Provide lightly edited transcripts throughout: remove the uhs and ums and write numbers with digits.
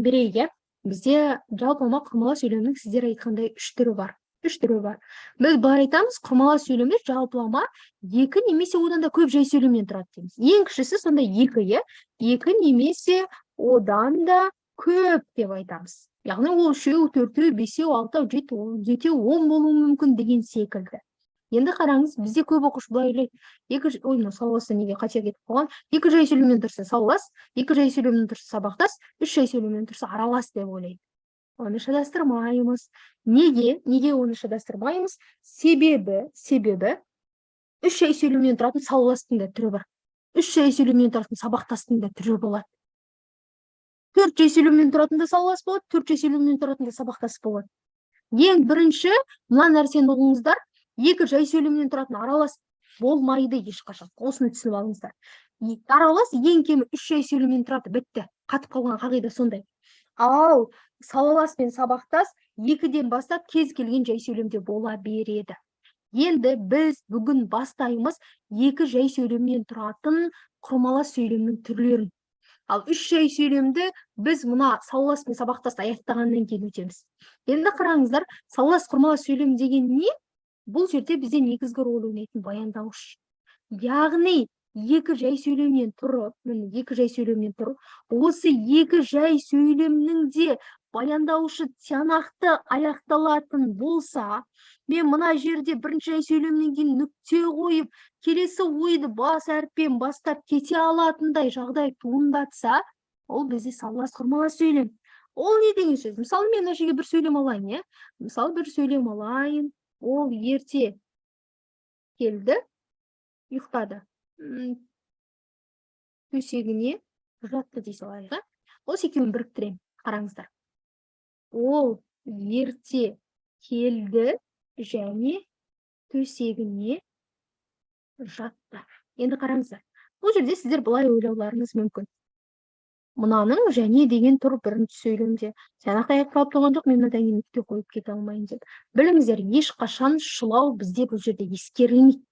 берейік, иә. Бізде жалпылама құрмала сөйлемнің сіздер айтқандай үш түрі бар. Біз былай айтамыз, құрмала сөйлемдер жалпылама екі немесе одан да көп жай сөйлемнен тұрады дейміз. Ең кішісі сонда екі, иә. Екі немесе одан да көп деп айтамыз. Яғни ол үшеу, төртеу, бесеу, алтау, жетеу, 10 болуы мүмкін деген секілді. Енді қараңыз, бізде көп оқушы былай ойлайды. Салуасы неге қате кетіп қалған? Екі жай сөйлемнен тұрса салуас, екі жай сөйлемнен тұрса сабақтас, үш жай сөйлемнен тұрса аралас деп ойлайды. Оны шатастырмаймыз. Неге оны шатастырмаймыз? Себебі үш жай сөйлемнен тұратын салуастың да түрі бар. Үш жай сөйлемнен тұратын сабақтастың да түрі болады. Төрт жай сөйлемнен тұратын да салуас болады, төрт жай сөйлемнен тұратын да сабақтас болады. Ең бірінші мына нәрсені ұғыңыздар, екі жай сөйлемнен тұратын аралас болмайды ешқашан. Осыны түсініп алыңыздар. Аралас ең кемі үш жай сөйлемнен тұрады, бітті. Қатып қалған қағида сондай. Ал салалас пен сабақтас екіден бастап кез келген жай сөйлемде бола береді. Енді біз бүгін бастаймыз екі жай сөйлемнен тұратын құрмалас сөйлемнің түрлерін. Ал үш жай сөйлемді біз мұна салалас пен сабақтасты аяқтағаннан кейін өтеміз. Енді қараңыздар, салалас құрмалас сөйлем деген не? Бұл жерде бізде негізгі рөл ойнайтын баяндауыш. Яғни екі жай сөйлемнен тұрып, осы екі жай сөйлемнің де баяндауышы тиянақты аяқталатын болса, мен мына жерде бірінші жай сөйлемнен кейін нүкте қойып, келесі ойды бас әріппен бастап кете алатындай жағдай туындатса, ол бізде салалас құрмалас сөйлем. Ол не деген сөз? Мысалы, мен мына жерге бір сөйлем алайын, иә? Мысалы, бір сөйлем алайын. Ол ерте келді, ұйықтады. Төсегіне жатты дей салайық. Осы екеуін біріктірем. Қараңыздар. Ол ерте келді және төсегіне жатты. Енді қараңыздар. Бұл жерде сіздер былай ойлауларыңыз мүмкін. Мынаның және деген тұр бірінші сөйлемде. Тиянақты аяқталып тұрған жоқ, мен мынадан кейін нүкте қойып кете алмайын деп. Біліңіздер, ешқашан шылау бізде бұл жерде ескерілмейді.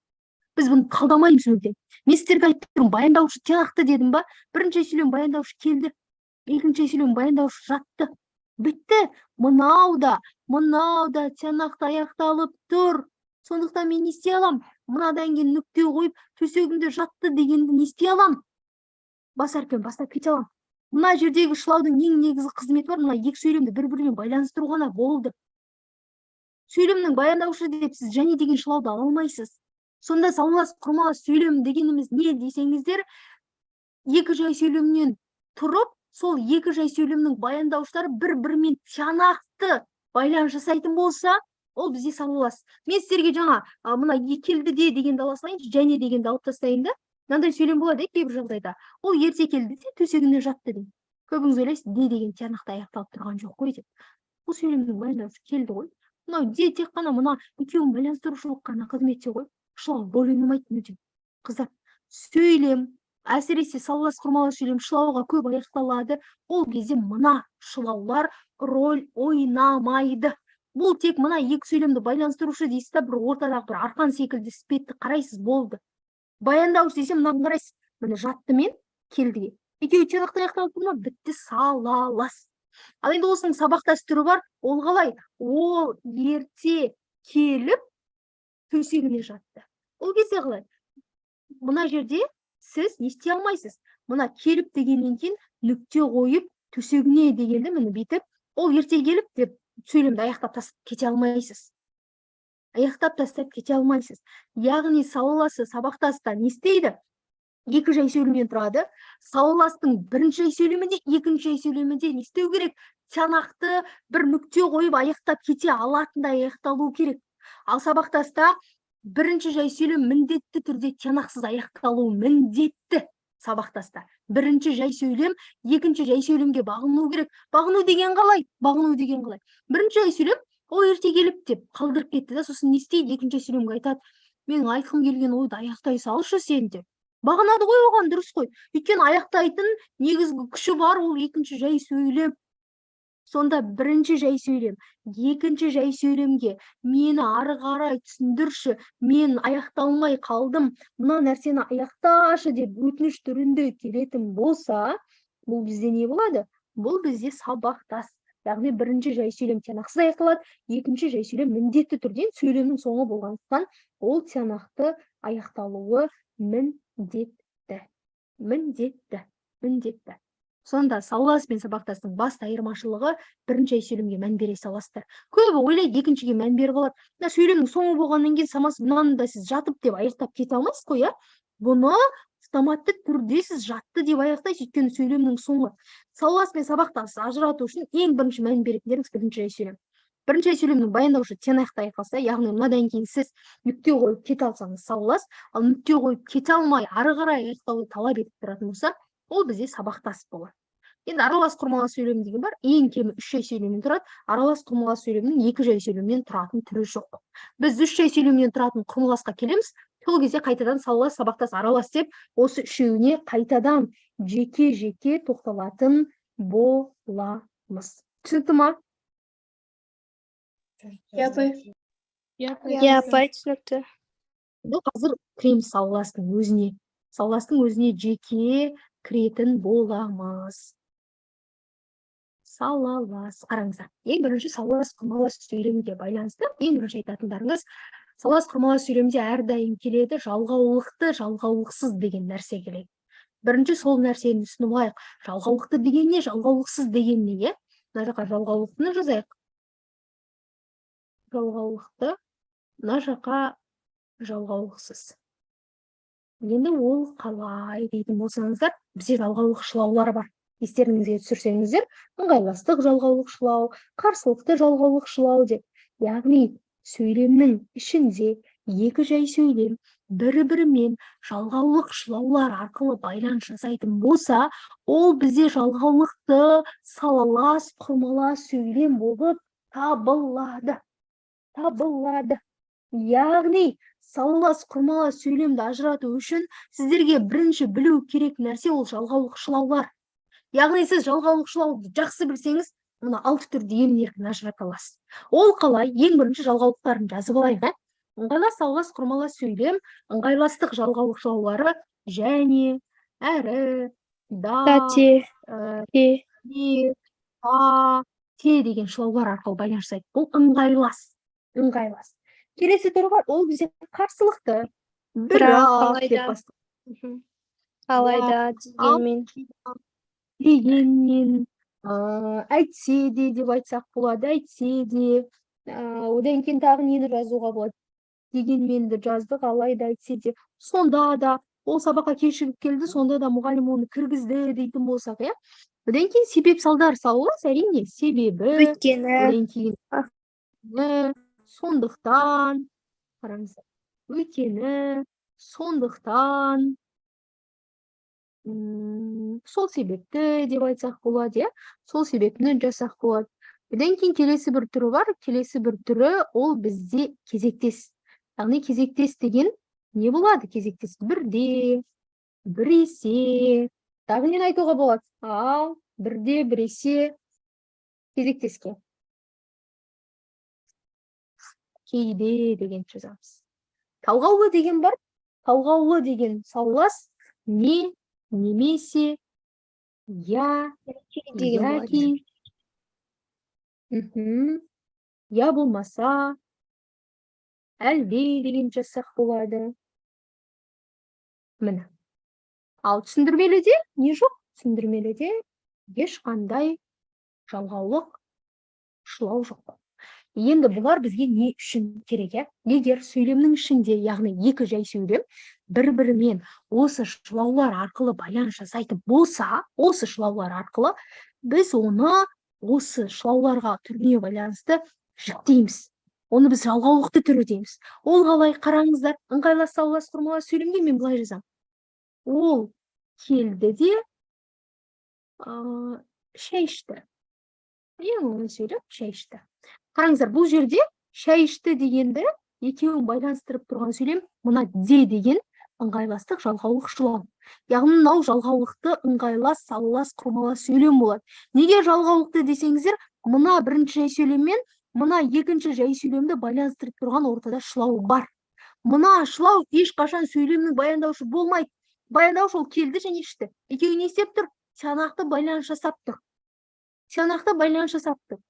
Біз бұны талдамаймыз мүлде. Мен сіздерге айтып тұрмын, баяндаушы тиянақты дедім ба? Бірінші сөйлем баяндаушы келді, екінші сөйлем баяндаушы жатты. Бітті. Мынау да тиянақты аяқталып тұр. Сондықтан мен не істей алам? Мынадан кейін нүкте қойып, төсегінде жатты дегенді не істей алам? Бас әріппен бастап кете алам. Мына жердегі шылаудың ең негізгі қызметі бар, мына екі сөйлемді бір-бірімен байланыстыру ғана болды. Сөйлемнің баяндаушы деп сіз және деген шылауды ала алмайсыз. Сонда салалас құрмалас сөйлем дегеніміз не десеңіздер, екі жай сөйлемнен тұрып, сол екі жай сөйлемнің баяндауыштары бір-бірімен тиянақты байланыс жасайтын болса, ол бізде салалас. Мен сіздерге жаңа мына келді де дегенді ала салайыншы, және дегенді алып тастайын да. Мынандай сөйлем болады, кейбір жағдайда. Ол ерте келді де төсегіне жатты дейді. Көбіңіз ойлайсыз, де деген тиянақты аяқталып тұрған жоқ қой деп. Бұл сөйлемнің баяндаушы келді ғой. Мынау де тек қана мына екеуін байланыстырушылық қана қызметте ғой. Шылау рөл ойнамайды мүлде. Қыздар, сөйлем, әсіресе салалас құрмалас сөйлем шылауға көп аяқталады. Ол кезде мына шылаулар рөл ойнамайды. Бұл тек мына екі сөйлемді байланыстырушы дейсіз да, бір ортадағы бір арқан секілді іспетті қарайсыз, болды. Баяндауыш десем, мынаны қарайсыз, міне жатты мен келдіге. Екеуі тиянақты аяқталып тұр ма? Бітті, салалас. Ал енді осының сабақтас түрі бар. Ол қалай? Ол ерте келіп төсегіне жатты. Ол кезде қалай? Мына жерде сіз не істей алмайсыз. Мына келіп дегеннен кейін нүкте қойып төсегіне дегенді міне бүйтіп, ол ерте келіп деп сөйлемді аяқтап тастап кете алмайсыз. Яғни салаласы сабақтаста не істейді? Екі жай сөйлемнен тұрады. Салаластың бірінші жай сөйлемінде, екінші жай сөйлемінде не істеу керек? Тиянақты бір нүкте қойып аяқтап кете алатындай аяқталу керек. Ал сабақтаста бірінші жай сөйлем міндетті түрде тиянақсыз аяқталуы міндетті. Сабақтаста бірінші жай сөйлем екінші жай сөйлемге бағыну керек. Бағыну деген қалай? Бірінші жай сөйлем ол ерте келіп деп қалдырып кетті да, сосын не істейді? Екінші сөйлемге айтады, менің айтқым келген ойды аяқтай салшы сен деп. Бағынады ғой, оған дұрыс қой. Өйткені аяқтайтын негізгі күші бар, ол екінші жай сөйлем. Сонда бірінші жай сөйлем, екінші жай сөйлемге мені ары қарай түсіндірші, мен аяқталмай қалдым, мына нәрсені аяқташы деп өтініш түрінде келетін болса, бұл бізде не болады? Бұл бізде сабақтас. Яғни бірінші жай сөйлем тиянақсыз аяқталады, екінші жай сөйлем міндетті түрде сөйлемнің соңы болғандықтан ол тиянақты аяқталуы міндетті. Міндетті. Сонда саллас пен сабақтастың басты айырмашылығы бірінші жай сөйлемге мән бере саласыздар. Көбі ойлайды екіншіге мән беріп алады. Мына сөйлемнің соңы болғаннан кейін самас мынаны да сіз жатып деп аяқтап кете алмайсыз ғой, иә? Бұны автоматты түрде сіз жатты деп аяқтайсыз, өйткені сөйлемнің соңы. Саллас пен сабақтасты ажырату үшін ең бірінші мән беретіндеріңіз бірінші жай сөйлем. Бірінші жай сөйлемнің баяндаушы тиянақты аяқталса, яғни мынадан кейін сіз нүкте қойып кете алсаңыз саллас, ал нүкте қойып кете алмай ары қарай аяқтауды талап етіп тұратын болса, ол бізде сабақтас болады. Енді аралас құрмалас сөйлем деген бар. Ең кемі 3 жай сөйлемнен тұрады. Аралас құрмалас сөйлемнің 2 жай сөйлемнен тұратын түрі жоқ. Біз 3 жай сөйлемнен тұратын құрмаласқа келеміз. Сол кезде қайтадан саллас, сабақтас, аралас деп осы үшеуіне қайтадан жеке-жеке тоқталатын боламыз. Түсінікті ма? Апай, түсінікті. Қазір кіреміз салластың өзіне жеке кіретін боламыз. Салалас. Қараңыздар. Ең бірінші саллас құрмалас сөйлемге байланысты. Ең бірінші айтатындарыңыз, саллас құрмалас сөйлемде әрдайым келеді жалғаулықты, жалғаулықсыз деген нәрсе келеді. Бірінші сол нәрсені түсініп алайық. Жалғаулықты деген не, жалғаулықсыз деген не, е? Мына жаққа жалғаулықтыны жазайық. Жалғаулықты, мына жаққа жалғаулықсыз. Енді ол қалай дейтін болсаңыздар, бізде жалғаулықшылаулар бар. Естеріңізге түсірсеңіздер, ыңғайластық жалғаулықшылау, қарсылықты жалғаулықшылау деп. Яғни сөйлемнің ішінде екі жай сөйлем бір-бірімен жалғаулықшылаулар арқылы байланыс жасайтын болса, ол бізде жалғаулықты салалас құрмалас сөйлем болып табылады. Яғни салалас құрмалас сөйлемді ажырату үшін сіздерге бірінші білу керек нәрсе ол жалғаулықшылаулар. Яғни сіз жалғаулықшылауды жақсы білсеңіз, мұны 6 түрде емін-еркін ажырата аласыз. Ол қалай? Ең бірінші жалғаулықтарын жазып алайық. Ыңғайлас, салалас құрмалас сөйлем, ыңғайластық жалғаулықшылаулары және, әрі, да, те деген шылаулар арқылы байланыс жасайды. Бұл ыңғайлас. Келесі түрі бар, ол бізде қарсылықты. Бірақ деп бастайды. Алайда, дегенмен, әйтсе де деп айтсақ болады, әйтсе де, одан кейін тағы нені жазуға болады? Дегенменді жаздық, алайда, әйтсе де, сонда да, ол сабаққа кешігіп келді, сонда да мұғалім оны кіргізді дейтін болсақ, иә? Одан кейін себеп салдар салылас, әрине, себебі, одан кейін сондықтан, қараңыздар, өйткені, сондықтан, сол себепті деп айтсақ болады, иә? Сол себепті жасақ болады. Одан кейін келесі бір түрі бар. Келесі бір түрі ол бізде кезектес. Яғни кезектес деген не болады? Кезектес бірде, біресе. Тағы нені айтуға болады? Ал, бірде, біресе кезектеске. Кейде деген жазамыз. Талғаулы деген бар. Талғаулы деген саллас не, немесе, я, яки, я болмаса, әлде деген жазсақ болады. Міне. Ал түсіндірмеліде не жоқ? Түсіндірмеліде ешқандай жалғаулық шылау жоқ. Енді бұлар бізге не үшін керек, е? Егер сөйлемнің ішінде, яғни екі жай сөйлем, бір-бірімен осы шылаулар арқылы байланыс жасайтын болса, осы шылаулар арқылы біз оны осы шылауларға түріне байланысты жіктейміз. Оны біз жалғаулықты түрі дейміз. Ол қалай? Қараңыздар, ыңғайлас, салалас құрмалас сөйлемге мен былай жазамын. Ол келді де шай ішті. Ең оңай сөйлем шай ішті. Қараңыздар, бұл жерде шай ішті дегенді екеуін байланыстырып тұрған сөйлем мына де деген ыңғайластық жалғаулықшылау. Яғни мынау жалғаулықты ыңғайлас, салалас құрмалас сөйлем болады. Неге жалғаулықты десеңіздер, мына бірінші жай сөйлеммен мына екінші жай сөйлемді байланыстырып тұрған ортада шылау бар. Мына шылау ешқашан сөйлемнің баяндаушы болмайды. Баяндаушы ол келді және ішті. Екеуі не істеп тұр? Тиянақты байланыс жасап тұр. тиянақта байланыс жасаптық.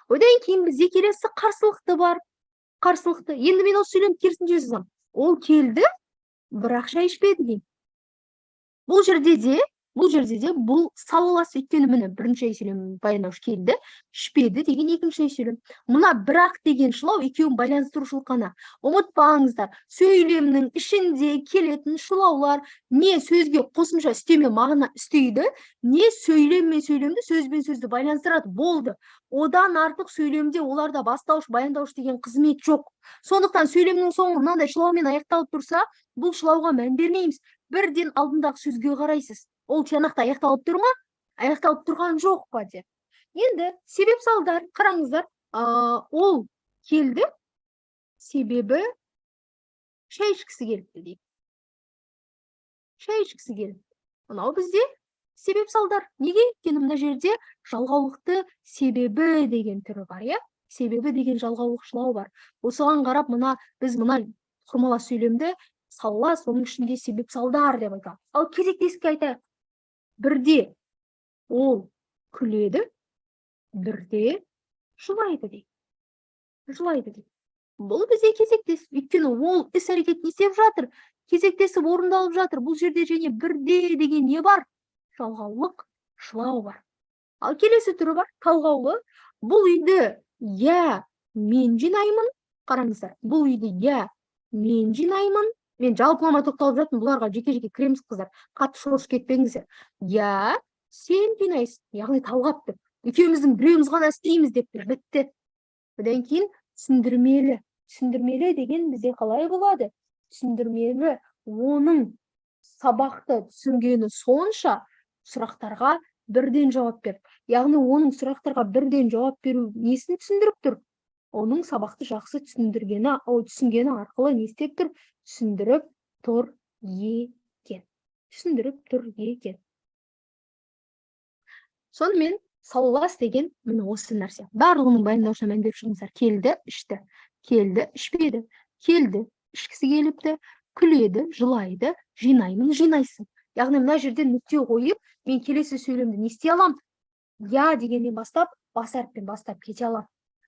Одан кейін бізде келесі қарсылықты бар. Қарсылықты. Енді мен осы сөйлемді керісінше жазамын. Ол келді, бірақ шай ішпеді деймін. Бұл жерде де бұл салалас, өйткені міне бірінші сөйлем баяндауыш келді, ішпеді деген екінші сөйлем. Мына бірақ деген шылау екеуін байланыстырушылық қана. Ұмытпаңыздар, сөйлемнің ішінде келетін шылаулар не сөзге қосымша үстеме мағына үстейді, не сөйлем мен сөйлемді, сөз бен сөзді байланыстырады. Болды. Одан артық сөйлемде оларда бастауыш, баяндауыш деген қызмет жоқ. Сондықтан сөйлемнің соңы мынандай шылаумен аяқталып тұрса, бұл шылауға мән бермейміз. Бірден алдындағы сөзге қарайсыз. Ол тиянақта аяқталып тұр ма? Аяқталып тұрған жоқ па деп. Енді себеп салдар, қараңыздар. Ол келді, себебі шай ішкісі келіпті дейді. Шай ішкісі келіпті. Мынау бізде себеп салдар. Неге? Өйткені мына жерде жалғаулықты себебі деген түрі бар, иә? Себебі деген жалғаулықшылау бар. Осыған қарап, біз құрмалас сөйлемді саллас, оның ішінде себеп салдар деп айтамыз. Ал кезектеске айтайық. Бірде ол күледі, бірде жылайды дейді. Жылайды дейді. Бұл бізде кезектес. Өйткені ол іс-әрекет не істеп жатыр? Кезектесіп орындалып жатыр. Бұл жерде және бірде деген не бар? Жалғаулық шылау бар. Ал келесі түрі бар, талғаулы. Бұл үйді мен жинаймын. Қараңыздар, бұл үйді мен жинаймын. Мен жалпылама тоқталып жатырмын, бұларға жеке-жеке кіреміз қыздар. Қатты шошып кетпеңіздер. Сен жинайсың, яғни талғапты. Екеуміздің біреуіміз ғана істейміз деп тұр. Бітті. Одан кейін түсіндірмелі. Түсіндірмелі деген бізде қалай болады? Түсіндірмелі, оның сабақты түсінгені сонша сұрақтарға бірден жауап бер. Яғни оның сұрақтарға бірден жауап беру несін түсіндіріп тұр? Оның сабақты жақсы түсінгені арқылы не істеп тұр? Түсіндіріп тұр екен. Түсіндіріп тұр екен. Сонымен саллас деген міне осы нәрсе. Барлығының баяндаушына мән беріп шығыңыздар. Келді, ішті. Келді, ішпеді. Келді, ішкісі келіпті. Күледі, жылайды, жинаймын, жинайсың. Яғни мына жерде нүкте қойып, мен келесі сөйлемді не істей аламын? Дегеннен бастап, бас әріппен бастап кете аламын.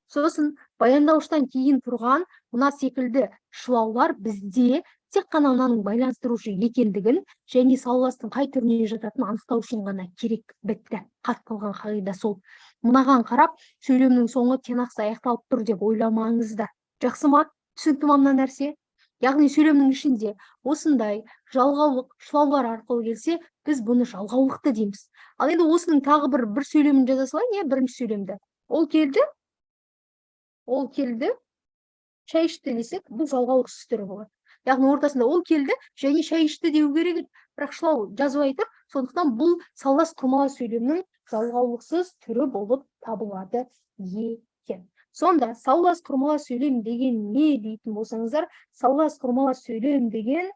Сосын баяндауыштан кейін тұрған мына секілді шылаулар бізде тек қана мынаның байланыстырушы екендігін және салластың қай түріне жататынын анықтау үшін ғана керек. Бітті. Қатқылған қағида сол. Мынаған қарап, сөйлемнің соңы тиянақсыз аяқталып тұр деп ойламаңыздар. Жақсы ма? Түсінікті ме мына нәрсе? Яғни сөйлемнің ішінде осындай жалғаулық шылаулар арқылы келсе, біз бұны жалғаулықты дейміз. Ал енді осының тағы бір сөйлемін жаза салайын, бірінші сөйлемді. Ол келді, шай ішті десек, бұл жалғаулықсыз түрі болады. Яғни ортасында ол келді, және шай ішті деу керек, бірақ шылау жазып айтыр, сондықтан бұл саллас құрмалас сөйлемнің жалғаулықсыз түрі болып табылады екен. Сонда саллас құрмалас сөйлем деген не дейтін болсаңыздар, саллас құрмалас сөйлем деген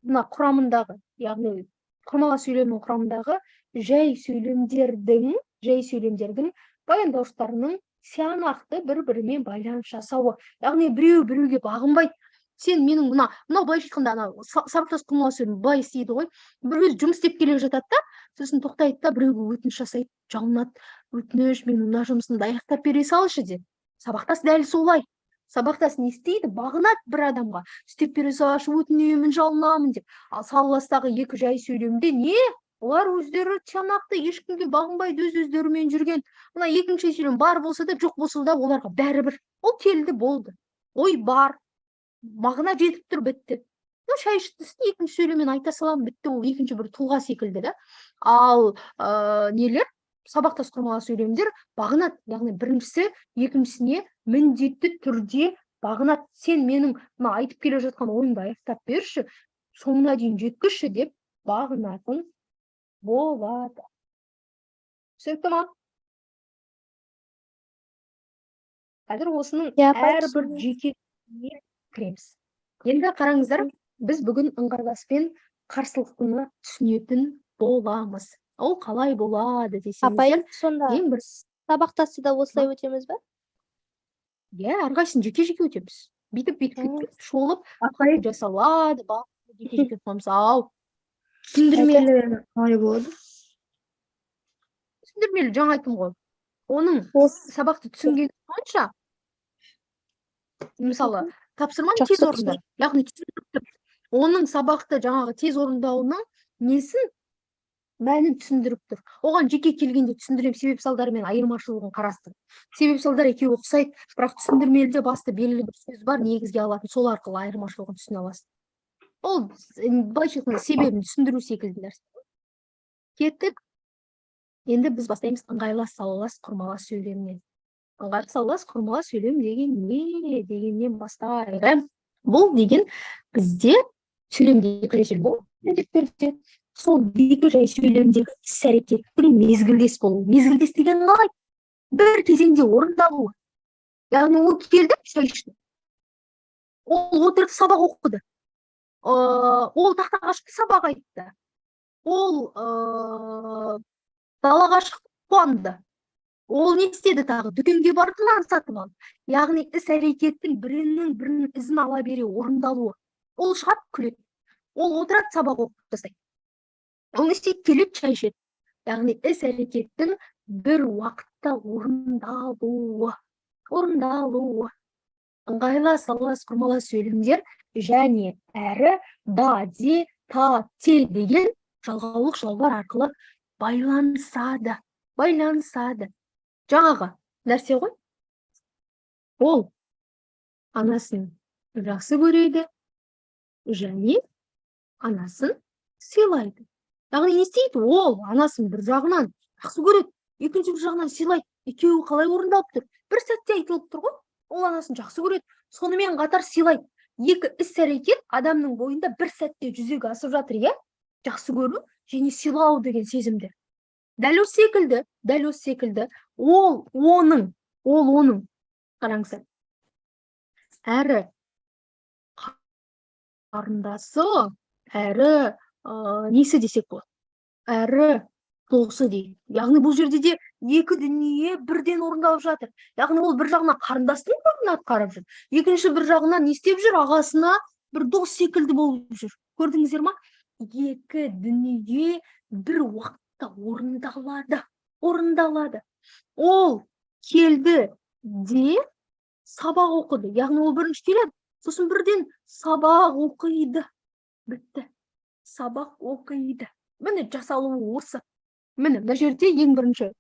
мына құрамындағы, яғни құрмалас сөйлемнің құрамындағы жай сөйлемдердің баяндауыштарының тиянақты бір-бірімен байланыс жасауы. Яғни біреуге бағынбайды. Сен менің мынау былай айтқанда сабақтас құрмалас сөйлем былай істейді ғой. Бір өзі жұмыс істеп келе жатады да, сосын тоқтайды да біреуге өтініш жасайды, жалынады. Өтініш, мен мына жұмысымды аяқтап бере салшы деп. Сабақтас дәл солай. Сабақтас не істейді? Бағынады бір адамға. Істеп бере салшы, өтінемін, жалынамын деп. Ал салластағы екі жай сөйлемде не? Олар өздері тиянақты, ешкімге бағынбайды, өз-өздерімен жүрген. Мына екінші сөйлем бар болса да, жоқ болса да, оларға бәрібір. Ол келді, болды. Ой бар. Мағына жетіп тұр, бітті. Шай іштісін екінші сөйлеммен айта салам, бітті. Ол екінші бір тұлға секілді да. Ал нелер? Сабақтас құрмалас сөйлемдер бағынады. Яғни біріншісі екіншісіне міндетті түрде бағынады. Сен менің айтып келе жатқан ойымды аяқтап берші, соңына дейін жеткізші деп бағынатын болады. Түсінікті ма? Қазір осының әрбір жеке кіреміз. Енді қараңыздар, біз бүгін ыңғайласпен қарсылықтыны түсінетін боламыз. Ол қалай болады десеңіздер. Сонда сабақтасы да осылай өтеміз бе? Әрқайсысын жеке-жеке өтеміз. Бүйтіп шолып, қалай жасалады, жеке-жеке тұрамыз. Ау. Түсіндірмелі қалай болады? Түсіндірмелі, жаңа айттым ғой. Оның Осы сабақты түсінгені бойынша, мысалы, тапсырманы жақсы тез орында. Яғни түсіндіріп тұр. Оның сабақты жаңағы тез орындауының несін мәнін түсіндіріп тұр. Оған жеке келгенде түсіндірем, себеп салдары мен айырмашылығын қарастыр. Себеп салдар екеуі ұқсайды, бірақ түсіндірмеліде басты белгілі бір сөз бар, негізге алатын, сол арқылы айырмашылығын түсіне аласың. Ол былайша айтқанда себебін түсіндіру секілді нәрсе. Кеттік. Енді біз бастаймыз ыңғайлас, салалас, құрмалас сөйлемнен. Ыңғайлас, салалас, құрмалас сөйлем деген не дегеннен бастайық. Бұл деген бізде сөйлемде екілесел бұл міндеттерде. Сол екі жай сөйлемдегі іс-әрекеттің мезгілдес болуы. Мезгілдес деген қалай? Бір кезеңде орындалуы. Яғни ол келді, шай ішті. Ол отырды, сабақ оқыды. Ол тақтаға шықты, сабақ айтты. Ол далаға шықты, қуанды. Ол не істеді тағы? Дүкенге барды, нан сатып алды. Яғни іс-әрекеттің бірінің бірінің ізін ала бере орындалуы. Ол шығады, күледі. Ол отырады, сабақ оқып тастайды. Ол не істейді? Келеді, шай ішеді. Яғни іс-әрекеттің бір уақытта орындалуы. Ыңғайлас, салалас, құрмалас сөйлемдер және әрі, да, де, та, те деген жалғаулық жалғар арқылы байланысады. Жаңағы нәрсе ғой. Ол анасын жақсы көреді және анасын сыйлайды. Яғни не істейді? Ол анасын бір жағынан жақсы көреді, екінші бір жағынан сыйлайды. Екеуі қалай орындалып тұр? Бір сәтте айтылып тұр ғой. Ол анасын жақсы көреді, сонымен қатар сыйлайды. Екі іс-әрекет адамның бойында бір сәтте жүзеге асып жатыр, иә? Жақсы көру және сыйлау деген сезімдер. Дәл осы секілді, ол оның, қараңыздар, әрі қарындасы, әрі несі десек болады, әрі досы дейді. Яғни бұл жерде де екі дүние бірден орындалып жатыр. Яғни ол бір жағынан қарындастың рөлін атқарып жүр, екінші бір жағынан не істеп жүр? Ағасына бір дос секілді болып жүр. Көрдіңіздер ма? Екі дүние бір уақытта орындалады. Ол келді де сабақ оқыды. Яғни ол бірінші келеді, сосын бірден сабақ оқиды. Бітті. Сабақ оқиды. Міне жасалуы осы. Міне мына жерде ең бірінші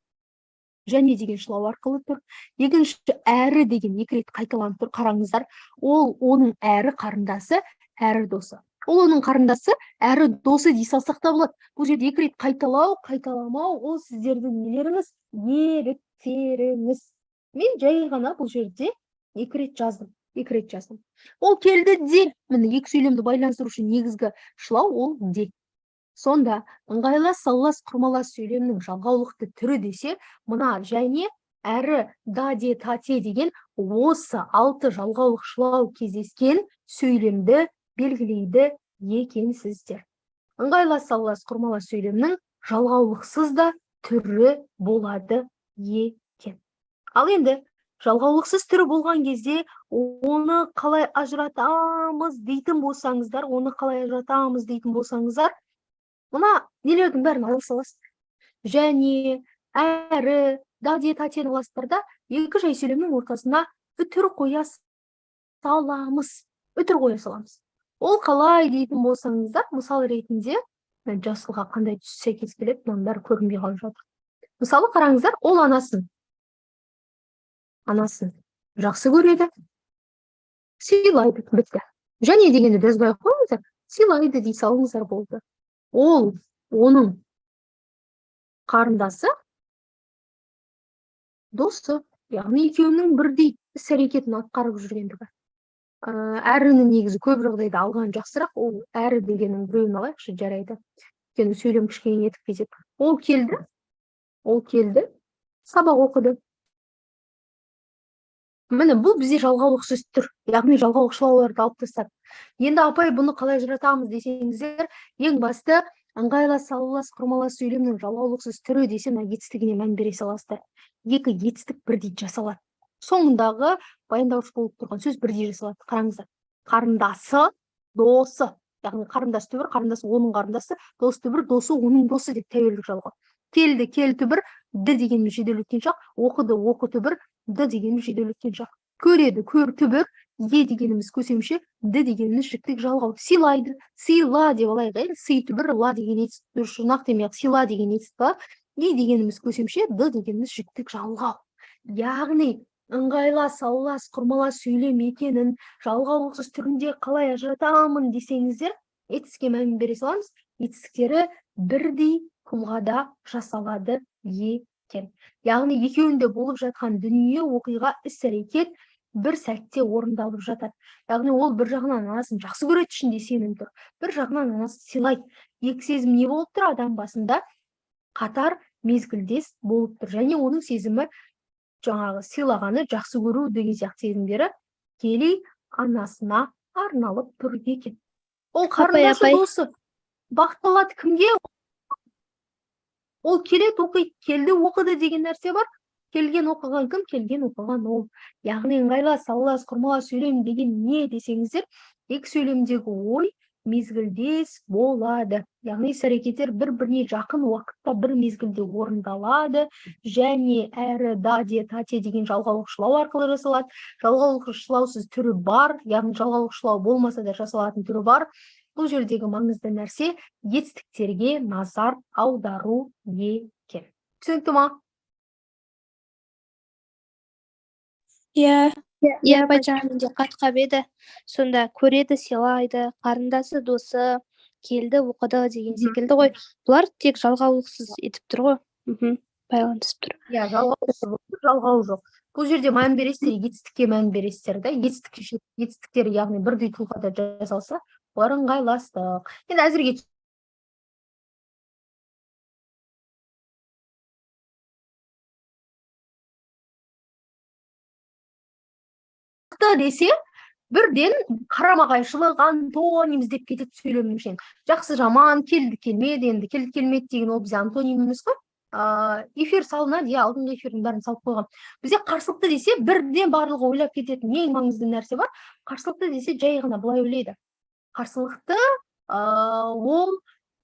және деген шылау арқылы тұр. Екінші әрі деген екі рет қайталанып тұр. Қараңыздар, ол оның әрі қарындасы, әрі досы. Ол оның қарындасы, әрі досы дей салсақ та болады. Бұл жерде екі рет қайталау, қайталамау, ол сіздердің нелеріңіз, еріктеріңіз. Мен жай ғана бұл жерде екі рет жаздым. Ол келді де, міне екі сөйлемді байланыстыру үшін негізгі шылау ол де. Сонда ыңғайлас, салалас, құрмалас сөйлемнің жалғаулықты түрі десе, мына және әрі, да, де, та, те деген осы 6 жалғаулық шылау кездескен сөйлемді белгілейді екенсіздер. Ыңғайлас, салалас, құрмалас сөйлемнің жалғаулықсыз да түрі болады екен. Ал енді жалғаулықсыз түрі болған кезде оны қалай ажыратамыз дейтін болсаңыздар, мына нелердің бәрін ала саласыздар. Және, әрі, да, де, та, тені аласыздар да, екі жай сөйлемнің ортасына үтір қоя саламыз. Ол қалай дейтін болсаңыздар, мысал ретінде, жасылға қандай түс сәйкес келеді, мынаның бәрі көрінбей қалып жатыр. Мысалы қараңыздар, ол анасын жақсы көреді, сыйлайды, бітті. Және дегенді жазбай қойыңыздар, сыйлайды дей салыңыздар болды. Ол оның қарындасы, досы, яғни екеуінің бірдей іс-әрекетін атқарып жүргендігі. Әріні негізі көп жағдайда алған жақсырақ, ол әрі дегеннің біреуін алайықшы, жарайды. Өйткені сөйлем кішкене етіп кетеді. Ол келді, сабақ оқыды. Міне бұл бізде жалғаулықсыз түр, яғни жалғаулық шылауларды алып тастады. Енді апай бұны қалай ажыратамыз десеңіздер, ең басты ыңғайлас, салалас, құрмалас сөйлемнің жалғаулықсыз түрі десе, мына етістігіне мән бере саласыздар. Екі етістік бірдей жасалады. Соңындағы баяндауыш болып тұрған сөз бірдей жасалады. Қараңыздар. Қарындасы, досы. Яғни қарындасы түбір, қарындасы оның қарындасы, досы түбір, досы оның досы деп тәуелдік жалғау. Келді бір, д дегеніміз жеделдеткен шақ, оқыды, оқыты бір, д дегеніміз жеделдеткен шақ. Көреді, көрті бір, е дегеніміз көсемші, д дегеніміз жіктік жалғау. Сыйлайды, сыйла деп алайық, сыйты бір, ла деген етіс, дұрыс жұрнақ демек, сыйла деген етіс ба, е дегеніміз көсемші, д дегеніміз жіктік жалғау. Яғни ыңғайлас, аулас, құрмалас сөйлем екенін жалғаулықсыз түрінде қалай ажыратамын десеңіздер, етіске мән бере саламыз. Етістіктері бірдей тұлғада жасалады екен. Яғни екеуінде болып жатқан дүние, оқиға, іс-әрекет бір сәтте орындалып жатады. Яғни ол бір жағынан анасын жақсы көреді, ішінде сенім тұр. Бір жағынан анасын сыйлайды. Екі сезім не болып тұр? Адам басында қатар мезгілдес болып тұр. Және оның сезімі жаңағы сыйлағаны, жақсы көру деген сияқты сезімдері тікелей анасына арналып тұр екен. Ол қарындашы досы бақталады кімге? Ол келеді, оқиды, келді, оқыды деген нәрсе бар. Келген оқыған кім? Келген оқыған ол. Яғни ыңғайлас, аулас, құрмалас сөйлем деген не десеңіздер, екі сөйлемдегі ой мезгілдес болады. Яғни іс-әрекеттер бір-біріне жақын уақытта бір мезгілде орындалады, және әрі даде, тате деген жалғаулықшылау арқылы жасалады. Жалғаулықшылаусыз түрі бар, яғни жалғаулықшылау болмаса да жасалатын түрі бар. Бұл жердегі маңызды нәрсе етістіктерге назар аудару екен. Түсінікті ма? Иә, бачан менде қатқап еді. Сонда көреді, сыйлайды, қарындасы досы, келді, оқыды деген секілді ғой. Бұлар тек жалғаулықсыз етіп тұр ғой. Байланысып тұр. Иә, жалғау жоқ. Бұл жерде мән бересіздер, етістікке мән бересіздер. Етістіктер, яғни бірдей тұлғада жасалса, олар ыңғайластық. Енді әзірге десе, бірден қарама-қайшылық, антоним іздеп кетеді сөйлемнің. Жақсы, жаман, келді, келмеді, енді келді, келмеді деген ол бізде антоним емес қой. Эфир салынады, алдыңғы эфирдің бәрін салып қойған. Бізде қарсылықты десе, бірден барлығы ойлап кететін ең маңызды нәрсе бар. Қарсылықты десе, жай ғана былай ойлайды. Қарсылықты ол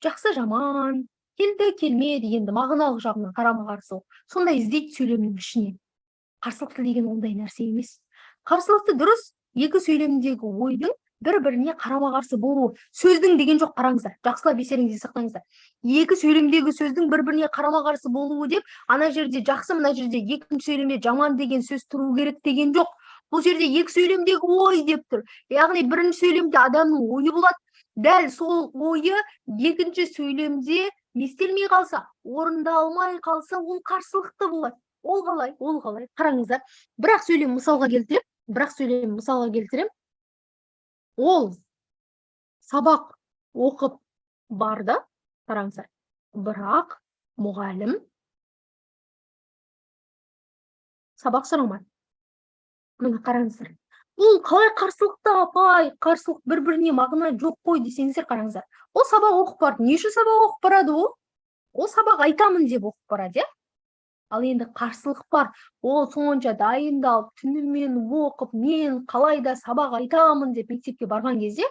жақсы, жаман, келді, келмеді, енді мағыналық жағынан қарама-қарсылық. Сондай іздейді сөйлемнің ішінен. Қарсылықты деген ондай нәрсе емес. Қарсылықты дұрыс, екі сөйлемдегі ойдың бір-біріне қарама-қарсы болуы. Сөздің деген жоқ, қараңыздар. Жақсылап естеріңізде сақтаңыздар. Екі сөйлемдегі сөздің бір-біріне қарама-қарсы болуы деп, ана жерде жақсы, мына жерде екінші сөйлемде жаман деген сөз тұру керек деген жоқ. Бұл жерде екі сөйлемдегі ой деп тұр. Яғни бірінші сөйлемде адамның ойы болады. Дәл сол ойы екінші сөйлемде естелмей қалса, орындалмай қалса, ол қарсылықты болады. Ол қалай? Қараңыздар. Бірақ сөйлем мысалға келтірем. Ол сабақ оқып барды, қараңыздар. Бірақ мұғалім сабақ сұрамады. Міне қараңыздар. Бұл қалай қарсылықты, апай? Қарсылық бір-біріне мағына жоқ қой десеңіздер, қараңыздар. Ол сабақ оқып барды. Не үшін сабақ оқып барады ол? Ол сабақ айтамын деп оқып барады, Ал енді қарсылық бар. Ол сонша дайындалып, түнімен оқып, мен қалайда сабақ айтамын деп мектепке барған кезде,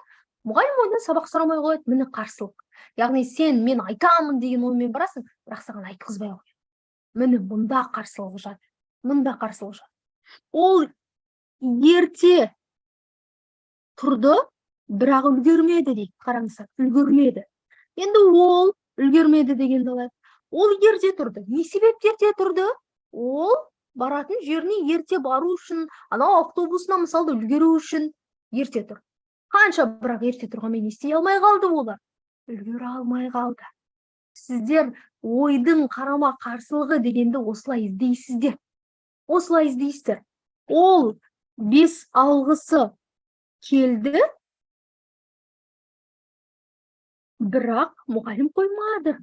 мұғалім ойдан сабақ сұрамай қояды. Міне қарсылық. Яғни сен мен айтамын деген оймен барасың, бірақ саған айтқызбай қояды. Міне мұнда қарсылық жатыр. Ол ерте тұрды, бірақ үлгермеді дейді. Қараңыздар, үлгермеді. Енді ол үлгермеді дегенді алайық. Ол ерте тұрды. Не себепті ерте тұрды? Ол баратын жеріне ерте бару үшін, анау автобусына мысалы үлгеру үшін ерте тұр. Қанша бірақ ерте тұрғанмен істей алмай қалды олар. Үлгере алмай қалды. Сіздер ойдың қарама-қарсылығы дегенді осылай іздейсіздер. Ол 5 алғысы келді, бірақ мұғалім қоймады.